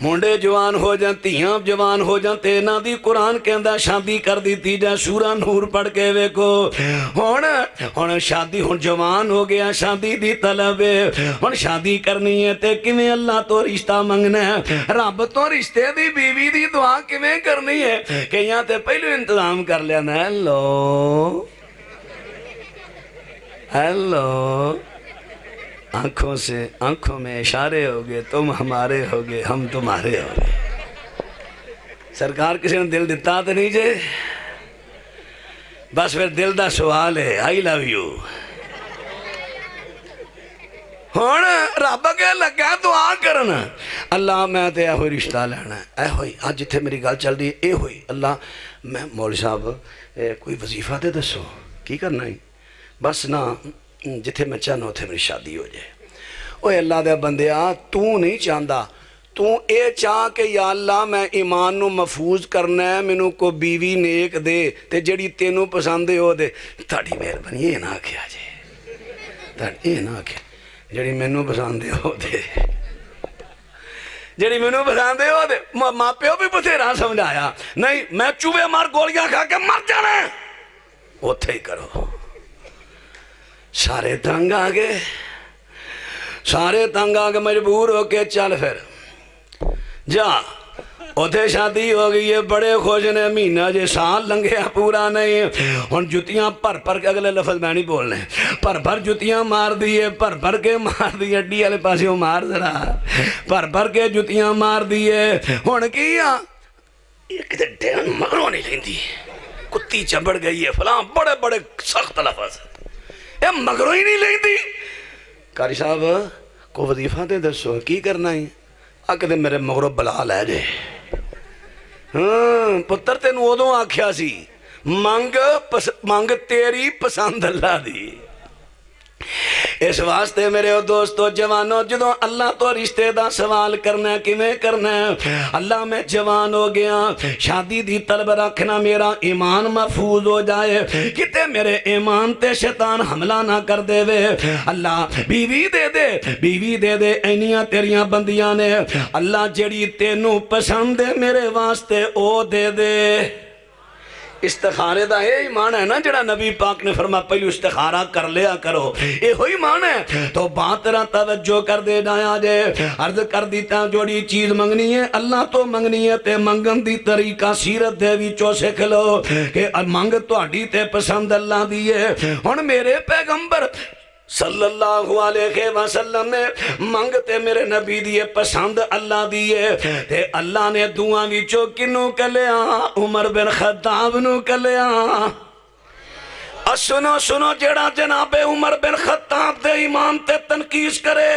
منڈے جوان ہو جان, تیاں جوان ہو جان, تے انہاں دی قرآن کہندا شادی کر دیتی جا. سورہ نور پڑھ کے ویکھو. ہن شادی, ہن جوان ہو گیا, شادی دی طلب ہے, ہن شادی کرنی ہے تے کیویں اللہ تو رشتہ منگنا ہے, رب تو رشتے دی بیوی دی دعا کیویں کرنی ہے. کئیاں تے پہلو انتظام کر لیا نا, ہیلو ہیلو, آنکھوں سے آنکھوں میں اشارے ہوگے, تم ہمارے ہوگے ہم تمہارے ہوگے. سرکار کسی نے دل دیتا تو نہیں جے, بس پھر دل دا سوال ہے, آئی لو یو. ہون رب کے لگا دعا کرنا, اللہ میں تے اے ہوئی رشتہ لینا, اے ہوئی آج جتھے میری گل چل رہی ہے, اے ہوئی اللہ میں مولوی صاحب کوئی وظیفہ دے دسو کی کرنا ہے, بس نا جتھے میں چاہنا اتھے میری شادی ہو جائے. اوے اللہ دے بندیا, تو نہیں چاہندا, تو اے چاہ کہ یا اللہ میں ایمان نو محفوظ کرنا ہے, مینوں کو بیوی نیک دے تے جڑی تینوں پسند ہو دے. تہاڈی مہربانی یہ نہ آکھیا جے, تہاڈی یہ نہ آکھیا جڑی مینوں پسند ہو دے, جڑی مینوں پسند ہو دے. ماں پیو بھی بتھیرا سمجھایا, نہیں میں چوہے مار گولیاں کھا کے مر جانا ہے, اوتھے ہی کرو. سارے تنگ آگے, سارے تنگ آگے, مجبور ہو کے چل پھر جا. اوتھے شادی ہو گئی ہے, بڑے خوش نے, مہینہ جے سال لنگیا پورا نہیں. ہن جتیاں پر پر کے, اگلے لفظ میں نہیں بولنے, پر پر جتیاں مار دیئے, پر پر کے مار دیئے, اڈی والے پاسے مار ذرا, پر پر کے جتیاں مار دیئے. ہن کیا ایک تے ڈین مگروں نہیں لیندی, کتی چبڑ گئی ہے فلاں, بڑے بڑے سخت لفظ, اے مگروں ہی نہیں لیندی. قاری صاحب کو وظیفہ دے دسو کی کرنا ہے, آکے دے میرے مگروں بلا لے جے. پتر تینوں ادوں آکھیا سی, منگ تیری پسند اللہ دی. اس واسطے میرے دوستو جوانو, جدوں اللہ تو رشتے دا سوال کرنا کیویں کرنا ہے. اللہ میں جوان ہو گیا, شادی دی طلب رکھنا, میرا ایمان محفوظ ہو جائے, کتے میرے ایمان تے شیطان حملہ نہ کر دے وے. اللہ بیوی دے دے, بیوی دے دے, اینیاں تیریاں بندیاں نے, اللہ جڑی تینوں پسند ہے میرے واسطے او دے دے. استخارے دا یہ ایمان ہے نا جڑا نبی پاک نے فرما پہلو استخارہ کر لیا کرو, یہ ہوئی ایمان ہے. تو بات را توجہ کر دے جایا جے, عرض کر دیتا جوڑی چیز منگنی ہے اللہ تو منگنی ہے, تے منگن دی طریقہ سیرت دے وچوں سکھ لو کہ منگ تہاڈی تے پسند اللہ دی ہے. ہن میرے پیغمبر صلی اللہ علیہ وسلم نے منگتے میرے نبی دیئے پسند اللہ دیئے, تے اللہ نے دعا وچوں کنوں کلیا, عمر بن خطاب نو کلیا. سنو سنو, جڑا جناب عمر بن خطاب دے ایمان تے تنقیس کرے،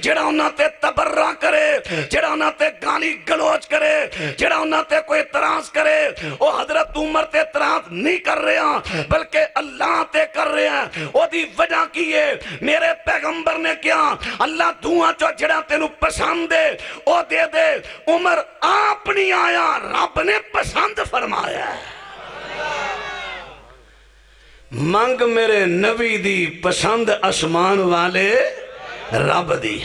جڑا انہاں تے تبرہ کرے، جڑا انہاں تے گالی گلوچ کرے، جڑا انہاں تے کوئی اعتراض کرے، وہ حضرت عمر تے اعتراض نہیں کر رہے ہیں بلکہ اللہ تے کر رہے ہیں۔ وہ دی وجہ کی ہے، میرے پیغمبر نے کیا، اللہ دعا چو جڑا تینوں پسند ہے وہ دے دے۔ عمر آپ نہیں آیا، رب نے پسند فرمایا ہے۔ منگ میرے نبی دی پسند اسمان والے رب دی۔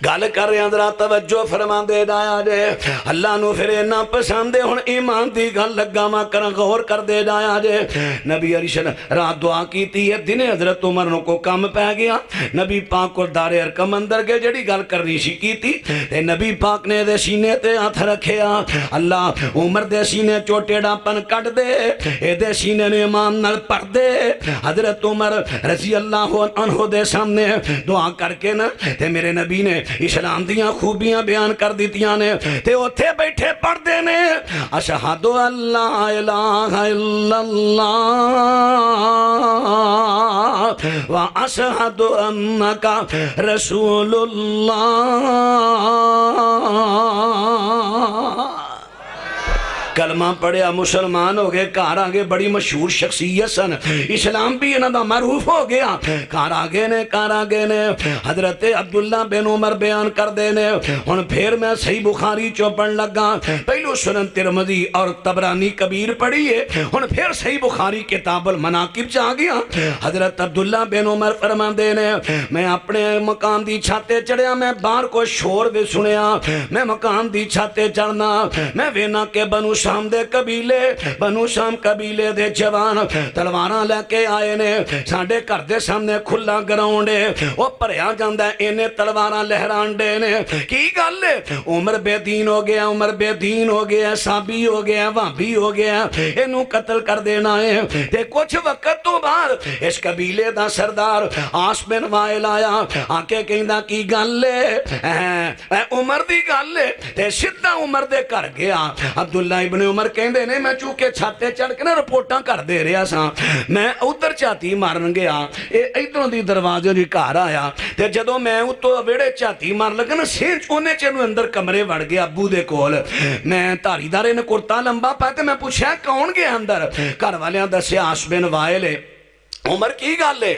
گل کر رہے ہیں ذرا توجہ فرما دے جایا جے، اللہ نو پھر اینا پسند ہے، ہن ایمان دی گل لگا ماں کر غور کر دے جایا جے۔ نبی علیہ السلام رات دعا کیتی ہے، دن حضرت عمر نو کو کم پہ گیا، نبی پاک کو دار ارکم اندر گئے، جڑی گل کرنی سی کیتی تے نبی پاک نے دے سینے تے ہاتھ رکھیا، اللہ عمر دے سینے چوٹیڑا پن کٹ دے، اے دے سینے نے ایمان نال پڑ دے۔ حضرت عمر رضی اللہ عنہ دے سامنے دعا کر کے نا تے میرے نبی نے اسلام دیاں خوبیاں بیان کر دیتیاں نے تے اتھے بیٹھے پڑھ دے نے، اشہد اللہ الہ الا اللہ و اشہد انکا رسول اللہ۔ کلمہ پڑھیا، مسلمان ہو گئے، کار آگے بڑی مشہور شخصیت سن، اسلام بھی انہاں دا معروف ہو گیا۔ کار آگے نے حضرت عبداللہ بن عمر بیان کر دینے۔ ہن پھر میں صحیح بخاری چو پڑھ لگا، پہلو سنن ترمذی اور طبرانی کبیر پڑھیے، ہن پھر صحیح بخاری کتاب المناقب چاہ گیا۔ حضرت عبداللہ بن عمر فرما دینے، میں اپنے مکان دی چھاتے چڑھیا، میں باہر کو شور دے سنیا، میں مکان دی چھاتے چڑھنا، میں وینا کے بنو شام دے قبیلے، بنو شام قبیلے دے جوان تلواراں لے کے آئے نے، ساڈے گھر دے سامنے کھلا گراؤنڈ ہے، وہ بھریا جاندا ہے، انہیں تلواراں لہران دے نے۔ کی گل ہے؟ عمر بے دین ہو گیا، عمر بے دین ہو گیا، صحابی ہو گیا، وہابی ہو گیا، اینوں قتل کر دینا ہے۔ تے کچھ وقت تو بعد اس قبیلے دا سردار عاص بن وائل آیا، آ کے کہندا کی گل ہے، عمر دی گل ہے، تے سیدھا عمر دے گھر گیا۔ عبداللہ ابن عمر کہندے نے، میں چونکہ چھاتے چڑھ کے نا رپورٹاں کر دے رہا سا، میں ادھر چاتی مارن گیا، ادھروں دی دروازے دی گھر آیا، تے جدوں میں اتوں ویڑے چاتی مار لگا نا، سینچ اونے چینو اندر کمرے وڑ گیا ابو دے کول۔ میں دھاری دارے نے کرتا لمبا پایا تے میں پوچھا کون گیا اندر؟ گھر والیاں دسیا عاص بن وائل ہے۔ عمر کی گل ہے؟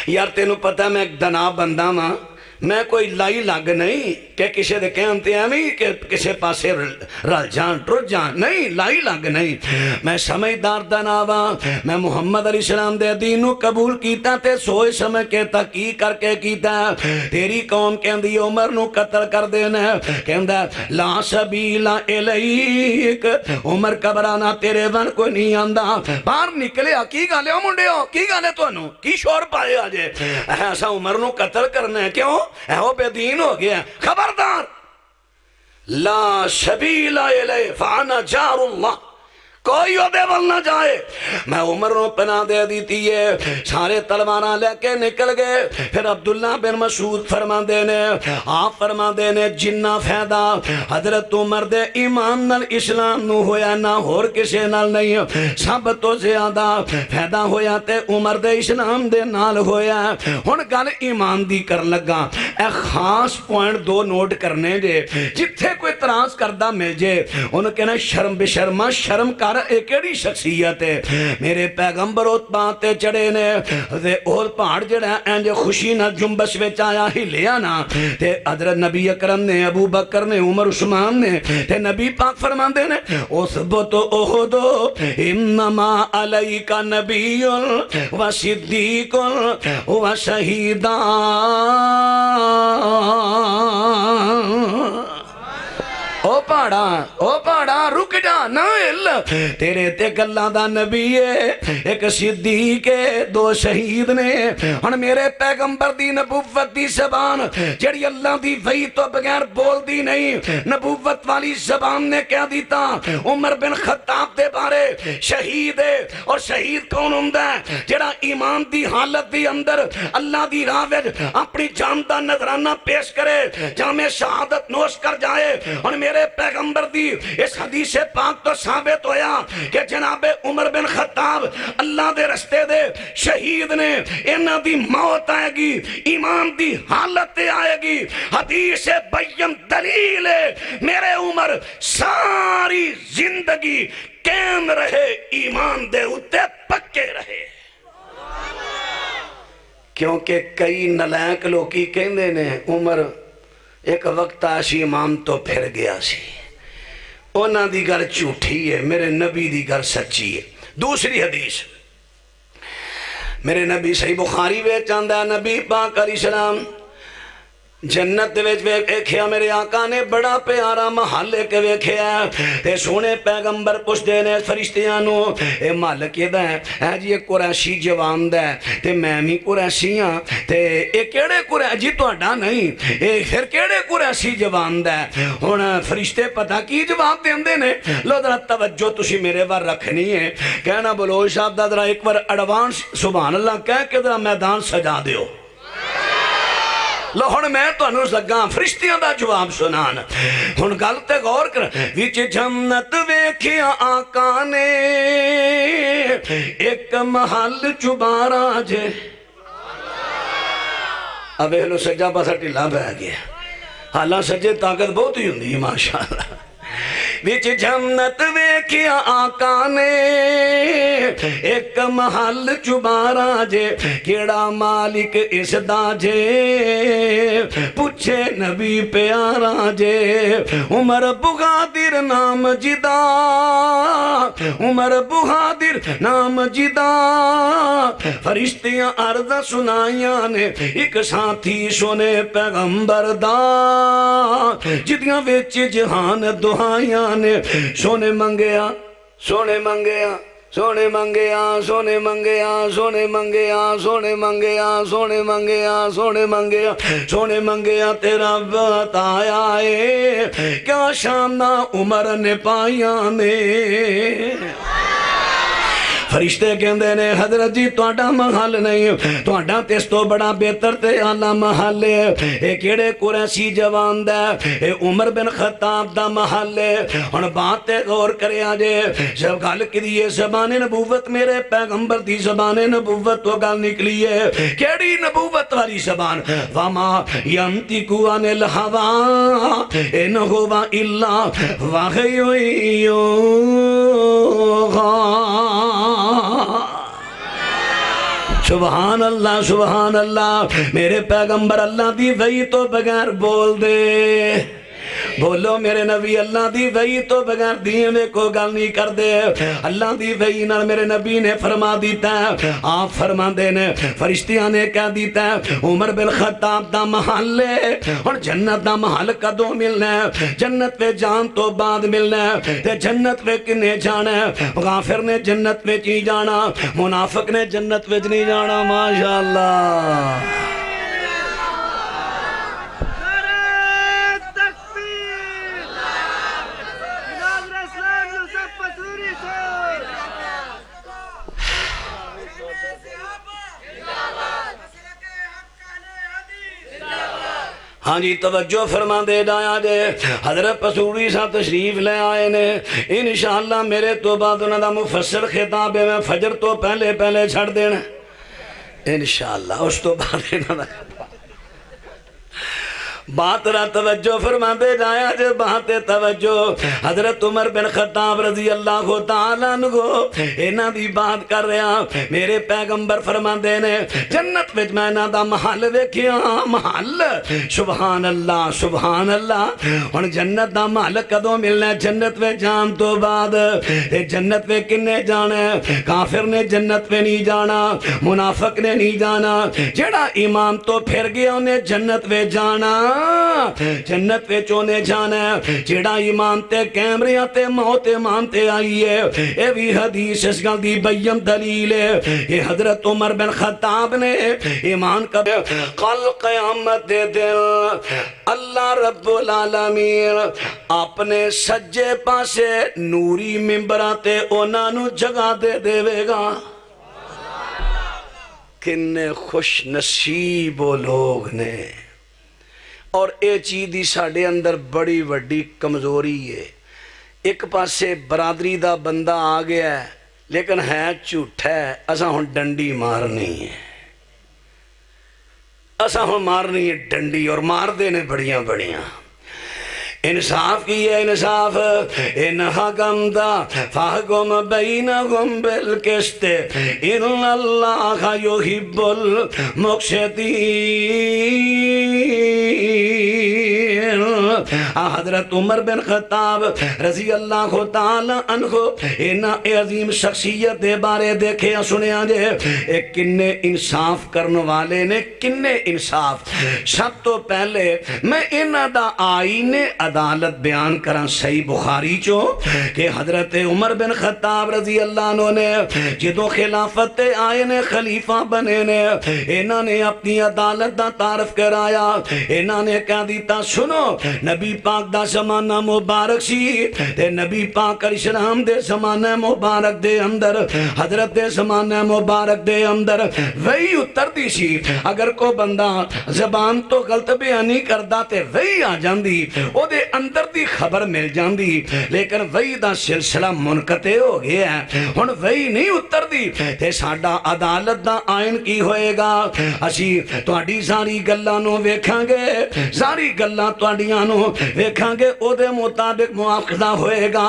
یار تینوں پتہ میں ایک دنا بندہ ماں، میں کوئی لائی لگ نہیں کہ کسی دے کہنتے ہیں نہیں کہ کسی پاسے رل جان ٹر جان، نہیں لائی لگ نہیں، میں سمجھدار دناوا، میں محمد علیہ السلام دے دینو قبول کیتا تے سوچ سمجھ کے تحقیق کر کے کیتا۔ تیری قوم کہندی عمر نو قتل کر دینا، کہندا لا سبیل الیک، عمر کبرانا تیرے ون کوئی نہیں آندا۔ باہر نکلیا، کی گالے ہو منڈے ہو، کی گالے تو انہوں کی شور پائے آجے، ایسا عمر نو قتل کرنا ہے، کیوں؟ وہ بے دین ہو گیا۔ خبردار، لا سبیل الیہ فانا جار اللہ، کوئی عہدے بل نہ جائے۔ میں عمر نو پناہ دے دیتی ہے، سارے تلواراں لے کے نکل گئے۔ پھر عبداللہ بن مسعود فرما دینے، آپ فرما دینے جنہ فیدہ حضرت عمر دے ایمان نال اسلام نو ہویا نہ ہور کسے نال نہیں، سب تو زیادہ فیدہ ہویا تے عمر دے اسلام دے نال ہویا۔ ہن گل ایمان دی کر لگا، اے خاص پوائنٹ دو نوٹ کرنے جے، جتھے کوئی اعتراض کردہ مل جے انہوں کہنا شرم بشرما، شرم کر ایک ایڑی شخصیت ہے۔ میرے پیغمبر اوت بانتے چڑھے نے، اوت پہاڑ جڑا اینجے خوشی نہ جنبش وچ آیا ہی لیا نا، تے حضرت نبی اکرم نے، ابو بکر نے، عمر عثمان نے، تے نبی پاک فرماندے نے اثبت احد انما علیک نبی و صدیق و شہیدان۔ او پاڑا رک جا نہ ہل، تیرے تے گلاں دا نبی ہے، ایک صدیق ہے، دو شہید نے۔ ہن میرے پیغمبر دی نبوت دی زبان جڑی اللہ دی وحی تو بغیر بول دی نہیں، نبوت والی زبان نے کیا دیتا؟ عمر بن خطاب دے بارے شہید ہے، اور شہید کون ہوندا ہے؟ جڑا ایمان دی حالت دی اندر اللہ دی راہ وچ اپنی جان دا نذرانہ پیش کرے، جامِ شہادت نوش کر جائے۔ ہن میرے میرے پیغمبر دی اس حدیث پاک تو ثابت ہویا کہ جناب عمر بن خطاب اللہ دے رستے دے شہید نے، انہاں دی موت آئے گی، ایمان دی حالت آئے گی، حدیث بین دلیل ہے، میرے عمر ساری زندگی قائم رہے، ایمان دے اتے پکے رہے۔ کیونکہ کئی نلائق لوگی کہندے نے عمر ایک وقت آشی امام تو پھر گیا سی، اونا دی گھر جھوٹھی ہے، میرے نبی دی گھر سچی ہے۔ دوسری حدیث میرے نبی صحیح بخاری وے چاندہ، نبی پاک علیہ السلام جنت دے وچ ویکھیا میرے آقا نے بڑا پیارا محل کے ویکھیا تے سونے پیغمبر پوچھدے نے فرشتیاں نو اے محل کیدا ہے؟ جی یہ قریشی جوان دا ہے تے میں بھی قریشی ہاں تے اے کیڑے قریشی؟ جی تہاڈا نہیں، اے پھر کیڑے قریشی جوان دا ہے؟ ہن فرشتے پتہ کی جواب دیندے نے؟ لو ذرا توجہ تسی میرے ور رکھنی ہے، کہنا بلوچ صاحب دا ذرا ایک بار ایڈوانس سبحان اللہ کہہ کے ذرا میدان سجا دیو۔ لو ہن میں تو انہوں لگا فرشتیاں دا جواب سنان، ہن گل تے غور کر، وچ جنت ویکھیا آقا نے ایک محل چبارا جے، اب ایلو سجا پاسا ٹھلا بہ گیا، حالاں سجے طاقت بہت ہی ہوندی ماشاءاللہ۔ وچ جنت ویکھیا آقا نے ایک محل چبارا جے، کیڑا مالک اس دا جے، پوچھے نبی پیارا جے، عمر بغادر نام جدا، عمر بغادر نام جدا، فرشتیاں عرض سنائیاں نے ایک ساتھی سنے پیغمبر دا، جدیاں ویچ جہان دعائیاں نے، سونے منگیا سونے منگیا سونے منگیا سونے منگیا سونے منگیا سونے منگیا سونے منگیا سونے منگیا سونے منگیا تیرا بتایا ہے کیا شانہ عمر نے پائیاں نے۔ فرشتے کہندے نے حضرت جی تہاڈا محل نہیں، تہاڈا تے اس تو بڑا بہتر تے اعلیٰ محل ہے، اے کیڑے قریشی جوان دا، اے عمر بن خطاب دا محل ہے۔ ہن بات تے غور کریا جے، جب گل کریے زبان نبوت میرے پیغمبر دی زبان نبوت تو گل نکلی ہے، کیڑی نبوت والی زبان؟ وما ینطق عن الہوی ان هو الا وحی یوحی۔ سبحان اللہ سبحان اللہ، میرے پیغمبر اللہ دی وحی تو بغیر بول دے، بولو میرے نبی اللہ دی وحی تو بغیر دیئے میں کو گل نہیں کر دے۔ اللہ دی وحی نال میرے نبی نے فرما دیتا ہے، آپ فرما دینے فرشتیاں نے کہہ دیتا ہے عمر بن خطاب دا محل ہے، اور جنت دا محل کدوں ملنا ہے؟ جنت پہ جان تو بعد ملنا ہے، تے جنت پہ کنے جانا ہے؟ غافر نے جنت پہ چی جانا، منافق نے جنت پہ نہیں جانا۔ ماشاءاللہ ہاں جی توجہ فرما دے جایا جے، حضرت پسوری صاحب تشریف لے آئے نے، انشاءاللہ میرے تو بعد انہوں دا مفسر خطاب ہے میں فجر تو پہلے پہلے چھڑ دینا انشاءاللہ، اس تو بعد انہوں دا بات را توجہ فرما دے جایا جے، بات توجہ حضرت عمر بن خطاب رضی اللہ تعالیٰ عنہ انہاں دی بات کر رہا، میرے پیغمبر فرما دے نے جنت وچ میں انہاں دا محل ویکھیا، محل سبحان اللہ سبحان اللہ۔ ہن جنت دا محل کدوں ملنا ہے؟ جنت وچ جان تو بعد۔ جنت وچ کنے جانا ہے؟ کافر نے جنت وچ نہیں جانا، منافق نے نہیں جانا، جڑا ایمان تو پھر گیا انہیں جنت وچ جانا، جنت پہ چونے جانا ہے، جیڑا ایمان تے کیمریاں تے موت ایمان تے آئی ہے، اے بھی حدیث اس گل دی بین دلیل ہے۔ یہ حضرت عمر بن خطاب نے ایمان کا قل قیامت دے دل اللہ رب العالمین اپنے سجے پاسے نوری ممبراتے اونا نو جگہ دے دے گا۔ کنے خوش نصیب لوگ نے اور یہ چیز دی ساڈے اندر بڑی وڈی کمزوری ہے. ایک پاسے برادری دا بندہ آ گیا ہے لیکن ہے جھوٹا ہے. اساں ہن ڈنڈی مارنی ہے، اساں ہن مارنی ہے ڈنڈی، اور مار دینے بڑیاں بڑیاں. انصاف کی ہے انصاف. ان حکمت فاحکم بینہم بالقسط ان اللہ یحب المقسطین. حضرت عمر بن خطاب رضی اللہ تعالی عنہ ان عظیم شخصیت دے بارے دیکھے سنیا جے ایک کنے انصاف کرنے والے نے کنے انصاف. سب تو پہلے میں انہاں دا آئین عدالت بیان کران صحیح بخاری چو کہ حضرت عمر بن خطاب رضی اللہ عنہ نے جدو خلافت آئے نے خلیفہ بنے نے انہوں نے اپنی عدالت دا تعارف کرایا. انہوں نے کہہ دیتا سنو نبی پاک دا زمانہ مبارک سی تے نبی پاک علیہ السلام دے زمانہ مبارک دے اندر حضرت دے زمانہ مبارک دے اندر وہی اتر دی سی. اگر کو بندہ زبان تو غلط بیانی کردہ تے وہی آ جاندی او دے اندر دی خبر مل جاندی، لیکن وہی دا سلسلہ منقطع ہو گیا ہے. ہن وہی نہیں اتر دی تے ساڈا عدالت دا آئین کی ہوئے گا. اسی تواڈی ساری گلاں نو ویکھاں گے، ساری گلاں تواڈیاں نو ویکھاں گے، او دے مطابق مواخذہ ہوئے گا.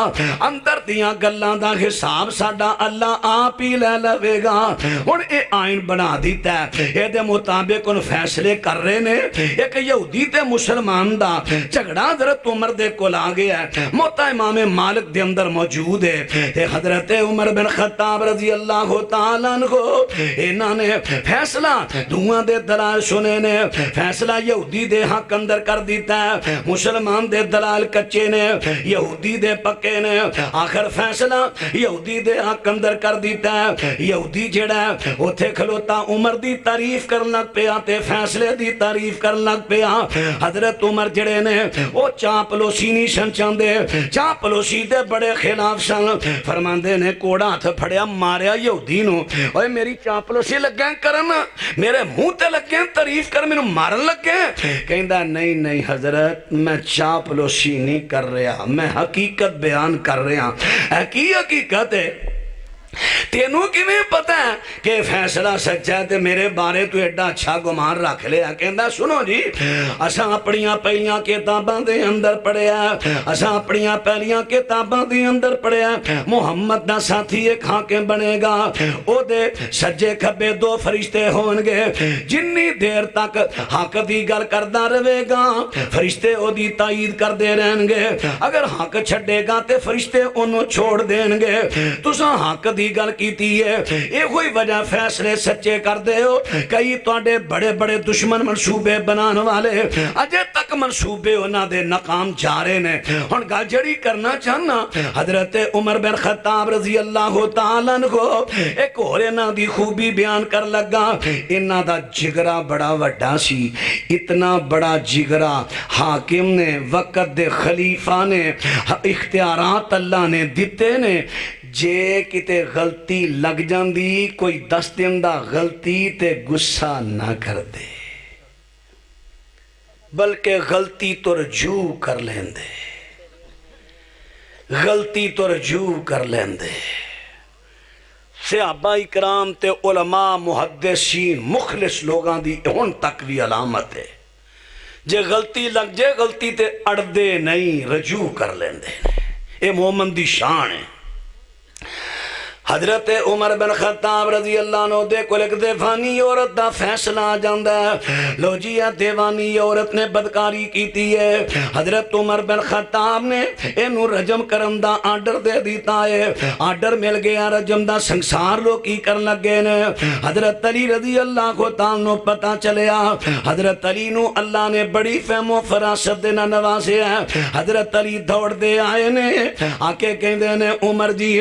اندر دیاں گلاں دا حساب ساڈا اللہ آپ ہی لے لوے گا. ہن اے آئین بنا دیتا ہے، اے دے مطابق ان فیصلے کر رہے نے. ایک یہودی تے مسلمان دا جھگڑا حضرت عمر دے کو لا گیا ہے، موتا امام مالک دے اندر موجود ہے. تے حضرت عمر بن خطاب رضی اللہ تعالیٰ عنہ انہاں نے فیصلہ دعاں دے دلائل سنے نے، فیصلہ یہودی دے حق اندر کر دیتا ہے. مسلمان دے دلائل کچے نے، یہودی دے پکے نے. آخر فیصلہ یہودی دے حق اندر کر دیتا ہے. یہودی جڑا ہے اوتھے کھلوتا عمر دی تعریف کرن لگ پیا تے فیصلے دی تعریف کرن لگ پیا. حضرت عمر جڑے نے وہ چاپلوسی نہیں سن چاندے، چاپلوسی دے بڑے خلاف سن. فرماندے نے کوڑا ہتھ پھڑیا ماریا یہودی نو، اوے میری چاپلوسی لگیں کرن، میرے منہ تے لگیں تعریف کر، مینوں مارن لگیں. کہندا نہیں نہیں حضرت میں چاپلوسی نہیں کر رہا، میں حقیقت بیان کر رہا. حقیقت ہے تینوں کیویں پتہ ہے کہ فیصلہ سچا ہے تے میرے بارے تو ایڈا اچھا گمان رکھ لیا. کہندا سنو جی اساں اپنیاں پہلیاں کتاباں دے اندر پڑھیا، اساں اپنیاں پہلیاں کتاباں دے اندر پڑھیا محمد دا ساتھی ایک حاکم بنے گا، او دے سجے کھبے دو فرشتے ہون گے. جنی دیر تک حق دی گل کردا رہے گا فرشتے او دی تائید کردے رہن گے. اگر حق چھڈے گا تے فرشتے انہوں چھوڑ دین گے. تساں حق دی گل کیتی ہے، یہ کوئی وجہ فیصلے سچے کر دے ہو. کئی تواڈے بڑے بڑے دشمن منصوبے بنان والے اجے تک منصوبے انہاں دے ناکام جا رہے نے. ہن گل جڑی کرنا چاہنا حضرت عمر بن خطاب رضی اللہ تعالیٰ عنہ ایک اور انہاں دی خوبی بیان کر لگا. انہاں دا جگرا بڑا وڈا سی، اتنا بڑا جگرا حاکم نے وقت دے خلیفہ نے اختیارات اللہ نے دیتے نے. جے کتے غلطی لگ جاندی کوئی دس دن دا غلطی تے غصہ نہ کر دے، بلکہ غلطی تو رجوع کر لیندے، غلطی تو رجوع کر لیندے. صحابہ اکرام تے علماء محدثین مخلص لوگاں دی ہن تک بھی علامت ہے. جے غلطی لگ جائے غلطی تے اڑ دے نہیں، رجوع کر لیندے. اے مومن دی شان ہے. حضرت عمر بن خطاب رضی اللہ عنہ دے کو ایک دیوانی عورت دا فیصلہ آ جاندہ ہے. لو جی دیوانی عورت نے بدکاری کیتی ہے. حضرت عمر بن خطاب نے انہوں رجم کرن دا آرڈر دے دیتا ہے. آرڈر مل گیا رجم دا. سنسار لوگ کی کرن لگے نے. حضرت علی رضی اللہ کو تعالیٰ پتہ چلیا. حضرت علی نو اللہ نے بڑی فہم و فراست دینا نوازے ہے. حضرت علی دوڑ دے آئے نے، آکے کہیں دے نے عمر جی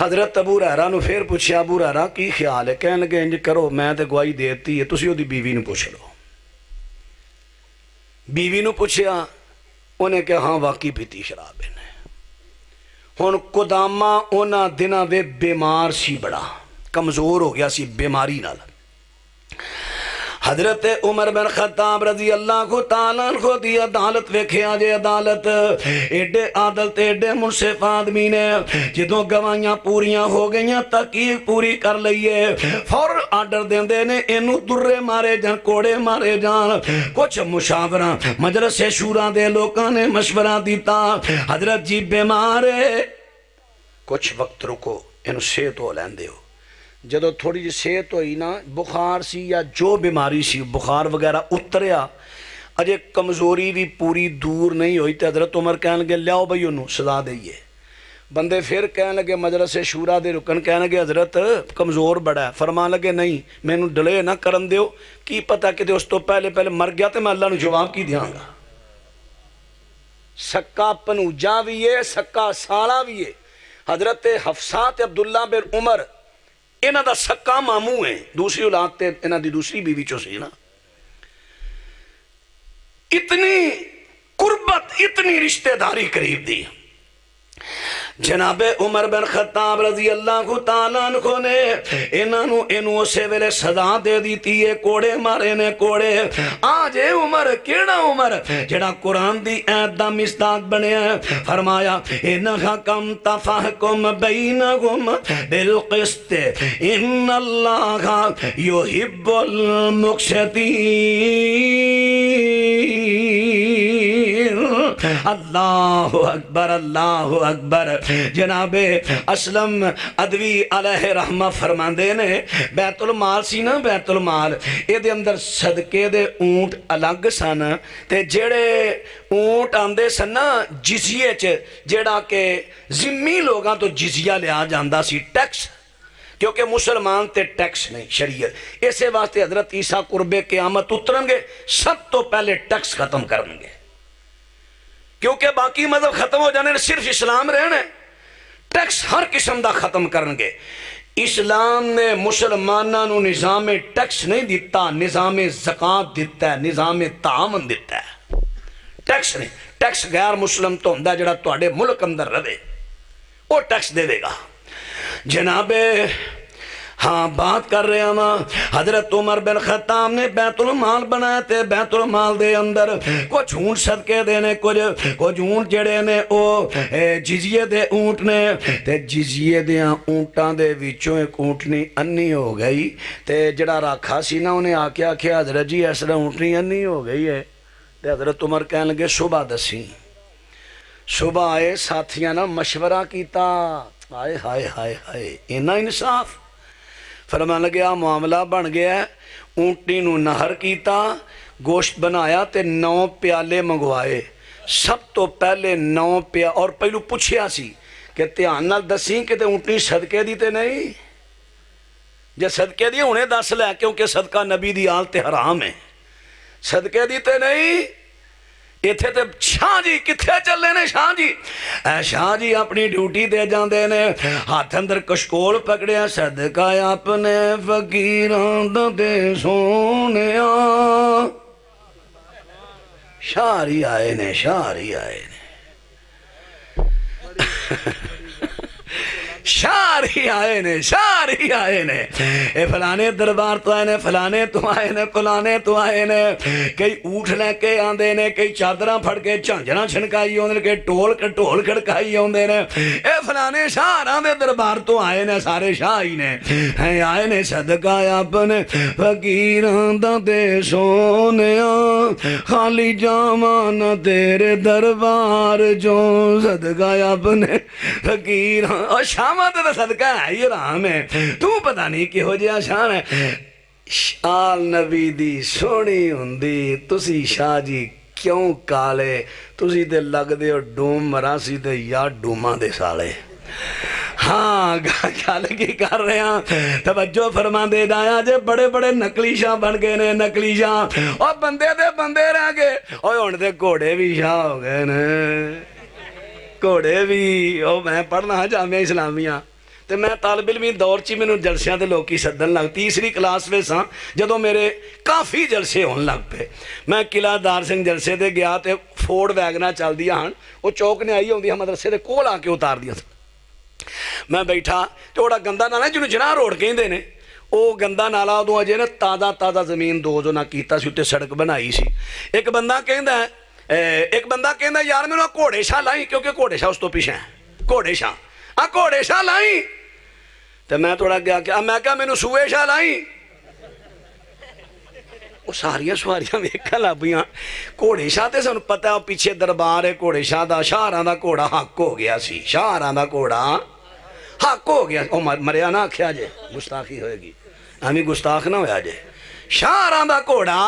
حضرت ابو ہریرہ نو پھر پوچھیا ابو ہریرہ کی خیال ہے؟ کہنے لگے انج کرو میں تے گواہی دیتی ہے تسی اودی بیوی نو پوچھ لو۔ بیوی نو پوچھیا انہیں کہ ہاں واقعی پیتی شراب نے۔ ہن قدامہ انہاں دناں وے بیمار سی، بڑا کمزور ہو گیا سی بیماری نال۔ حضرت عمر بن خطاب رضی اللہ تعالیٰ عنہ دی عدالت ویکھیا جے، عدالت ایڈے عادل تے ایڈے منصف آدمی نے جدوں گواہیاں پوریاں ہو گئیاں تحقیق پوری کر لئیے فور آرڈر دیندے نے اینو درے مارے جان، کوڑے مارے جان۔ کچھ مشاورہ مجلس شورا دے لوکاں نے مشورہ دیتا حضرت جی بیمارے کچھ وقت رکو اینو صحت ہو لیندے ہو۔ جدو تھوڑی جی صحت ہوئی نا، بخار سی یا جو بیماری سی بخار وغیرہ اتریا، اجے کمزوری بھی پوری دور نہیں ہوئی، تے حضرت عمر کہنے لگے لیاؤ بھئی انہوں سزا دئیے۔ بندے پھر کہنے لگے مجلس شورا دے رکن کہنے لگے حضرت کمزور بڑا ہے، فرمان لگے نہیں میں نو ڈلے نہ کرن دیو، کی پتہ کہ اس تو پہلے مر گیا تے میں اللہ نو جواب کی دیاں گا۔ سکا پنوجا بھی ہے، سکا سالا بھی ہے۔ حضرت حفصہ تے عبداللہ بن عمر انہاں دا سکا ماموں ہے، دوسری اولاد تے انہاں دی دوسری بیوی چو سی نا۔ اتنی قربت، اتنی رشتہ داری قریب دی۔ جناب عمر بن خطاب رضی اللہ تعالیٰ عنہ نے انہوں اسے ویلے سزا دے دیتی ہے، کوڑے مارے نے کوڑے۔ آج اے عمر کیڑا عمر جڑا قرآن دی ایت دا مصداق بنے ہیں، فرمایا اِنَّ حَكَمْتَ فَحْكُمْ بَيْنَهُمْ بِالْقِسْطِ إِنَّ اللَّهَ يُحِبُّ الْمُقْسِطِينَ۔ اللہ اکبر، اللہ اکبر۔ جناب اسلم ادوی علیہ رحمہ فرماندے نے بیت المال سی نا، بیت المال اے دے اندر صدقے دے اونٹ الگ سن، تے جڑے اونٹ آندے سن نا جزیے چ، جڑا کہ ذمی لوگاں تو جزیہ لیا جاندا سی، ٹیکس، کیونکہ مسلمان تے ٹیکس نہیں شریعت۔ اسے واسطے حضرت عیسیٰ قرب قیامت اترن گے سب تو پہلے ٹیکس ختم کرن گے، کیونکہ باقی مذہب ختم ہو جانے صرف اسلام رہنے، ٹیکس ہر قسم دا ختم کرن گے۔ اسلام نے مسلمانوں نو نظام ٹیکس نہیں دیتا، نظام زکات دیتا ہے، نظام تعامن دیتا ہے، ٹیکس نہیں۔ ٹیکس غیر مسلم تو ہوندا جڑا تواڈے ملک اندر رہے وہ ٹیکس دے دے گا۔ جناب ہاں بات کر رہے ہیں، حضرت عمر بن خطاب نے بیت المال بنایا تے بیت المال دے اندر کچھ اونٹ صدقے دینے، کچھ اونٹ جڑے نے او جزیے دے اونٹ نے، تے جزیے دے اونٹاں دے وچوں ایک اونٹنی انی ہو گئی، تے جڑا راکھا سی نا انہیں آکھیا حضرت جی اس طرح اونٹنی انی ہو گئی ہے، تے حضرت عمر کہنے لگے صبح دسی۔ صبح آئے ساتھیاں نا مشورہ کیتا، ہائے ہائے ہائے ہائے اینا انصاف۔ فرمان لگے آ معاملہ بن گیا ہے، اونٹنی نو نہر کیتا، گوشت بنایا تے 9 پیالے منگوائے، سب تو پہلے 9 پیالے، اور پہلو پوچھیا سی کہ دھیان نال دسیں کہ تے اونٹنی صدقے دی تے نہیں، جے صدقے دی انہیں دس لے کیونکہ صدقہ نبی دی آل تے حرام ہے، صدقے دی تے نہیں۔ ایتھے تے شاہ جی کتھے چلے نے؟ شاہ جی شاہ جی اپنی ڈیوٹی دے جاندے نے، ہاتھ اندر کشکول پکڑیا، صدقہ اپنے فقیران دے سونیا۔ شاعری آئے نے، شاعری آئے نے، شاعری آئے نے، شاعری آئے نے، اے فلانے دربار تو آئے نے، فلانے تو آئے نے، فلانے تو آئے نے، کئی اوٹھ لے کے آندے نے، کئی چادراں پھڑ کے جھانجراں چھنکائی ہوندے نے، کئی ٹول کھڑکائی ہوندے نے، اے فلانے شاہراں دے دربار تو آئے نے، سارے شاہ ہی نے، آئے نے صدقہ اپنے فقیراں دے سونیا، خالی جاواں نہ تیرے دربار جو، صدقہ اپنے فقیراں۔ اور شاہ تے صدقہ ہے ہی حرام ہے، تو پتہ نہیں کہ ہو جیا شان ہے۔ آل نبی دی سونی ہوندی، تسی شاہ جی کیوں کالے، تسی تے لگ دے ہو ڈوم مراسی تے یا ڈوماں دے سالے۔ ہاں گل کی کر رہے ہیں، توجہ فرما دے جایا جے بڑے بڑے نقلی شاہ بن گئے نے، نقلی شاہ، اور بندے دے بندے رہ گئے، اور ہن تے گھوڑے بھی شاہ ہو گئے نے، گھوڑے بھی۔ او میں پڑھنا جامعہ اسلامیہ تو میں طالب علمی دور چی میں جلسیاں دے لوگ کی سدن لگ تیسری کلاس میں ساں جدو میرے کافی جلسے ہون لگ پہ میں قلعہ دار سنگھ جلسے دے گیا تے فورڈ ویگنا چل دیا ہاں وہ چوک نے آئی ہوندی ہم مدرسے دے کول آ کے اتار دیا تھا میں بیٹھا تو بڑا گندا نالا جنہوں جناح روڈ کہیں دے نے وہ گندا نالا ادو اجے نا تازہ زمین دو جو نہ کیتا سی اتنے سڑک بنائی سی ایک بندہ کہندا یار میں گھوڑے شاہ لائی کیونکہ گھوڑے شاہ اس تو پیچھے ہیں گھوڑے شاہ لائی تو میں تھوڑا گیا کہ میں کہا مینوں سوئے شاہ لائی وہ ساریاں سواریاں ویکھن لگ پیاں گھوڑے شاہ تے سانوں پتہ ہے پیچھے دربار ہے گھوڑے شاہ دا شاہراں دا گھوڑا حق ہو گیا سی شاہراں دا گھوڑا حق ہو گیا او مریا نہ آکھیا جے گستاخی ہوئے گی ہمیں گستاخ نہ ہویا جے شاہراں دا گھوڑا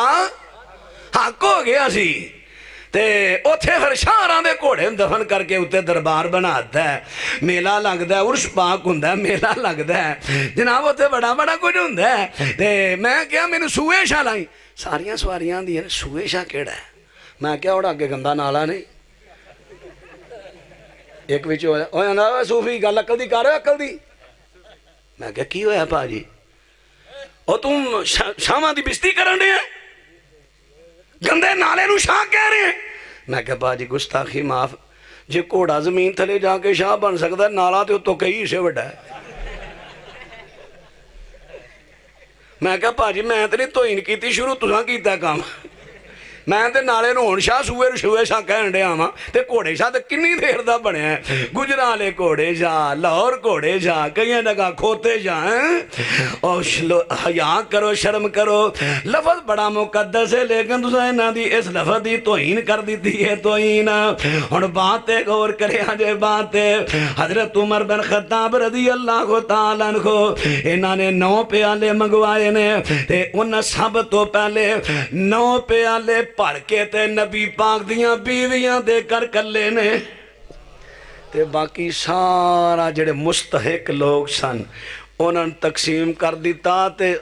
حق ہو گیا سی تے اوتھے پھر شاہراں دے گھوڑے دفن کر کے اتنے دربار بناتا ہے میلہ لگتا ہے عرش پاک ہوندا ہے میلہ لگتا ہے جناب اتنے بڑا کچھ ہوندا ہے تے میں کیا مینوں سوئے شاہ لائی ساریاں سواریاں دی سوئے شاہ کیڑا ہے میں کیا اور اگے گندا نالا نہیں ایک بچ ہویا صوفی گل عقل دی کر رہے عقل دی میں کیا کی ہویا پا جی او تم شاواں دی بستی کرن دے گندے نالے نو شاہ کہہ رہے ہیں میں کہا با جی گستاخی معاف جے گھوڑا زمین تھلے جا کے شاہ بن سکتا ہے نالا تو تو کئی سے بڑا ہے میں کہا با جی میں تیری توہین کیتی شروع تساں کیتا کام میں تے نالے نو ہن شاہ سوئے شاہ کہن ڈیا ہاں تے گھوڑے شاہ تے کنی دیر دا بنیا ہے گجرالے گھوڑے شاہ لاہور گھوڑے شاہ کئی جگہ کھوتے شاہ اور حیا کرو شرم کرو لفظ بڑا مقدس ہے لیکن تساں انہاں دی اس لفظ دی توہین کر دیتی ہے توہین ہن بات غور کرے جے بات حضرت عمر بن خطاب رضی اللہ تعالیٰ عنہ انہاں نے 9 پیالے منگوائے نے تے انہاں سب تو پہلے 9 پیالے پڑھ کے تے نبی پاک دیاں بیویاں دے کر کلے نے تے باقی سارا جڑے مستحق لوگ سن انہاں تقسیم کر دیتا تے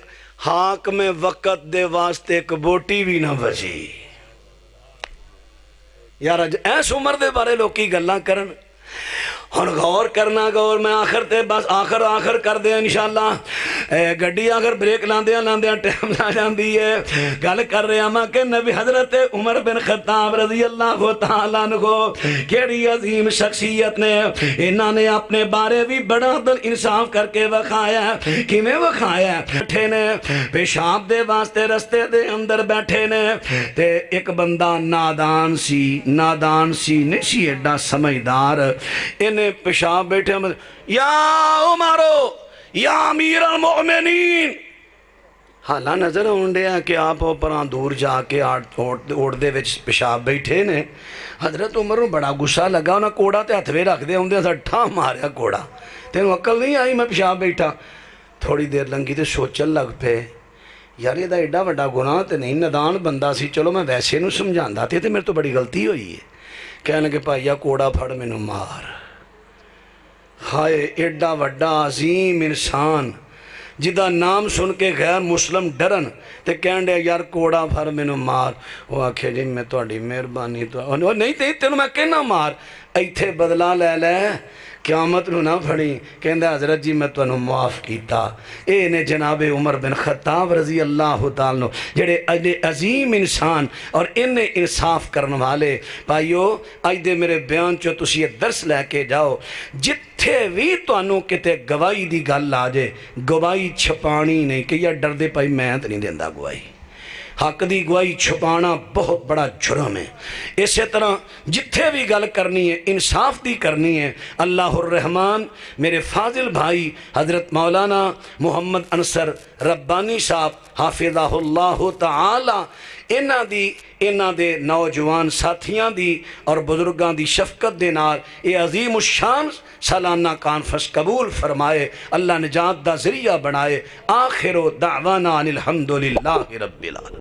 حاک میں وقت دے واسطے ایک بوٹی بھی نہ بچی یار ایس عمر دے بارے لوگ کی گلاں کرن ہن غور کرنا غور میں آخر تے بس آخر کر دیا انشاءاللہ گڈی آخر بریک لاندیاں ٹائم لا جاندی ہے گل کر رہے ہیں کہ نبی حضرت عمر بن خطاب رضی اللہ تعالیٰ عنہ کیڑی عظیم شخصیت نے انہاں نے اپنے بارے بھی بڑا عدل انصاف کر کے وکھایا کیویں وکھایا بیٹھے نے پیشاب دے واسطے رستے دے اندر بیٹھے نے تے ایک بندہ نادان سی نہیں سی ایڈا سمجھدار انہیں پیشاب بیٹھے یا عمرو یا امیر المؤمنین حالہ نظر ہونڈے ہیں کہ آپ اوپراں دور جا کے اوڑ دے وچ پیشاب بیٹھے نے حضرت عمر بڑا گسا لگا انہاں کوڑا تے ہتھ وے رکھ دے ہوندے سا ٹھا ماریا کوڑا تینوں عقل نہیں آئی میں پیشاب بیٹھا تھوڑی دیر لنگی تے سوچن لگ پے یار یہ دا ایڈا وڈا گناہ تے نہیں ندان بندہ سی چلو میں ویسے نو سمجھاندا تے میرے تو بڑی غلطی ہوئی ہے کہنے کہ پائیا کوڑا پھڑ میں نو مار ہائے ایڈا وڈا عظیم انسان جدا نام سن کے غیر مسلم ڈرن تے کہنے یار کوڑا پھڑ میں نو مار وہ آکھے جی میں توڑی مہربانی تو نہیں تینوں میں کہنا مار ایتھے بدلا لے قیامت نو نہ پھڑی کہندہ حضرت جی میں تو انہوں معاف کیتا اے نے جناب عمر بن خطاب رضی اللہ تعالیٰ جڑے عظیم انسان اور انہیں انصاف کرنے والے بھائیو آج دے میرے بیان چو تسی یہ درس لے کے جاؤ جتھے بھی تو انہوں کتے گواہی دی گل آجے گواہی چھپانی نہیں کہ یہ ڈر دے پائی میں نہیں دیندہ گواہی حق دی گواہی چھپانا بہت بڑا جرم ہے اسی طرح جتھے بھی گل کرنی ہے انصاف دی کرنی ہے اللہ الرحمن میرے فاضل بھائی حضرت مولانا محمد انصر ربانی صاحب حافظہ اللہ تعالی انہاں دے نوجوان ساتھیاں دی اور بزرگاں دی شفقت دے نال اے عظیم الشان سالانہ کانفرنس قبول فرمائے اللہ نجات دا ذریعہ بنائے آخر دعوانا ان الحمدللہ رب العالمین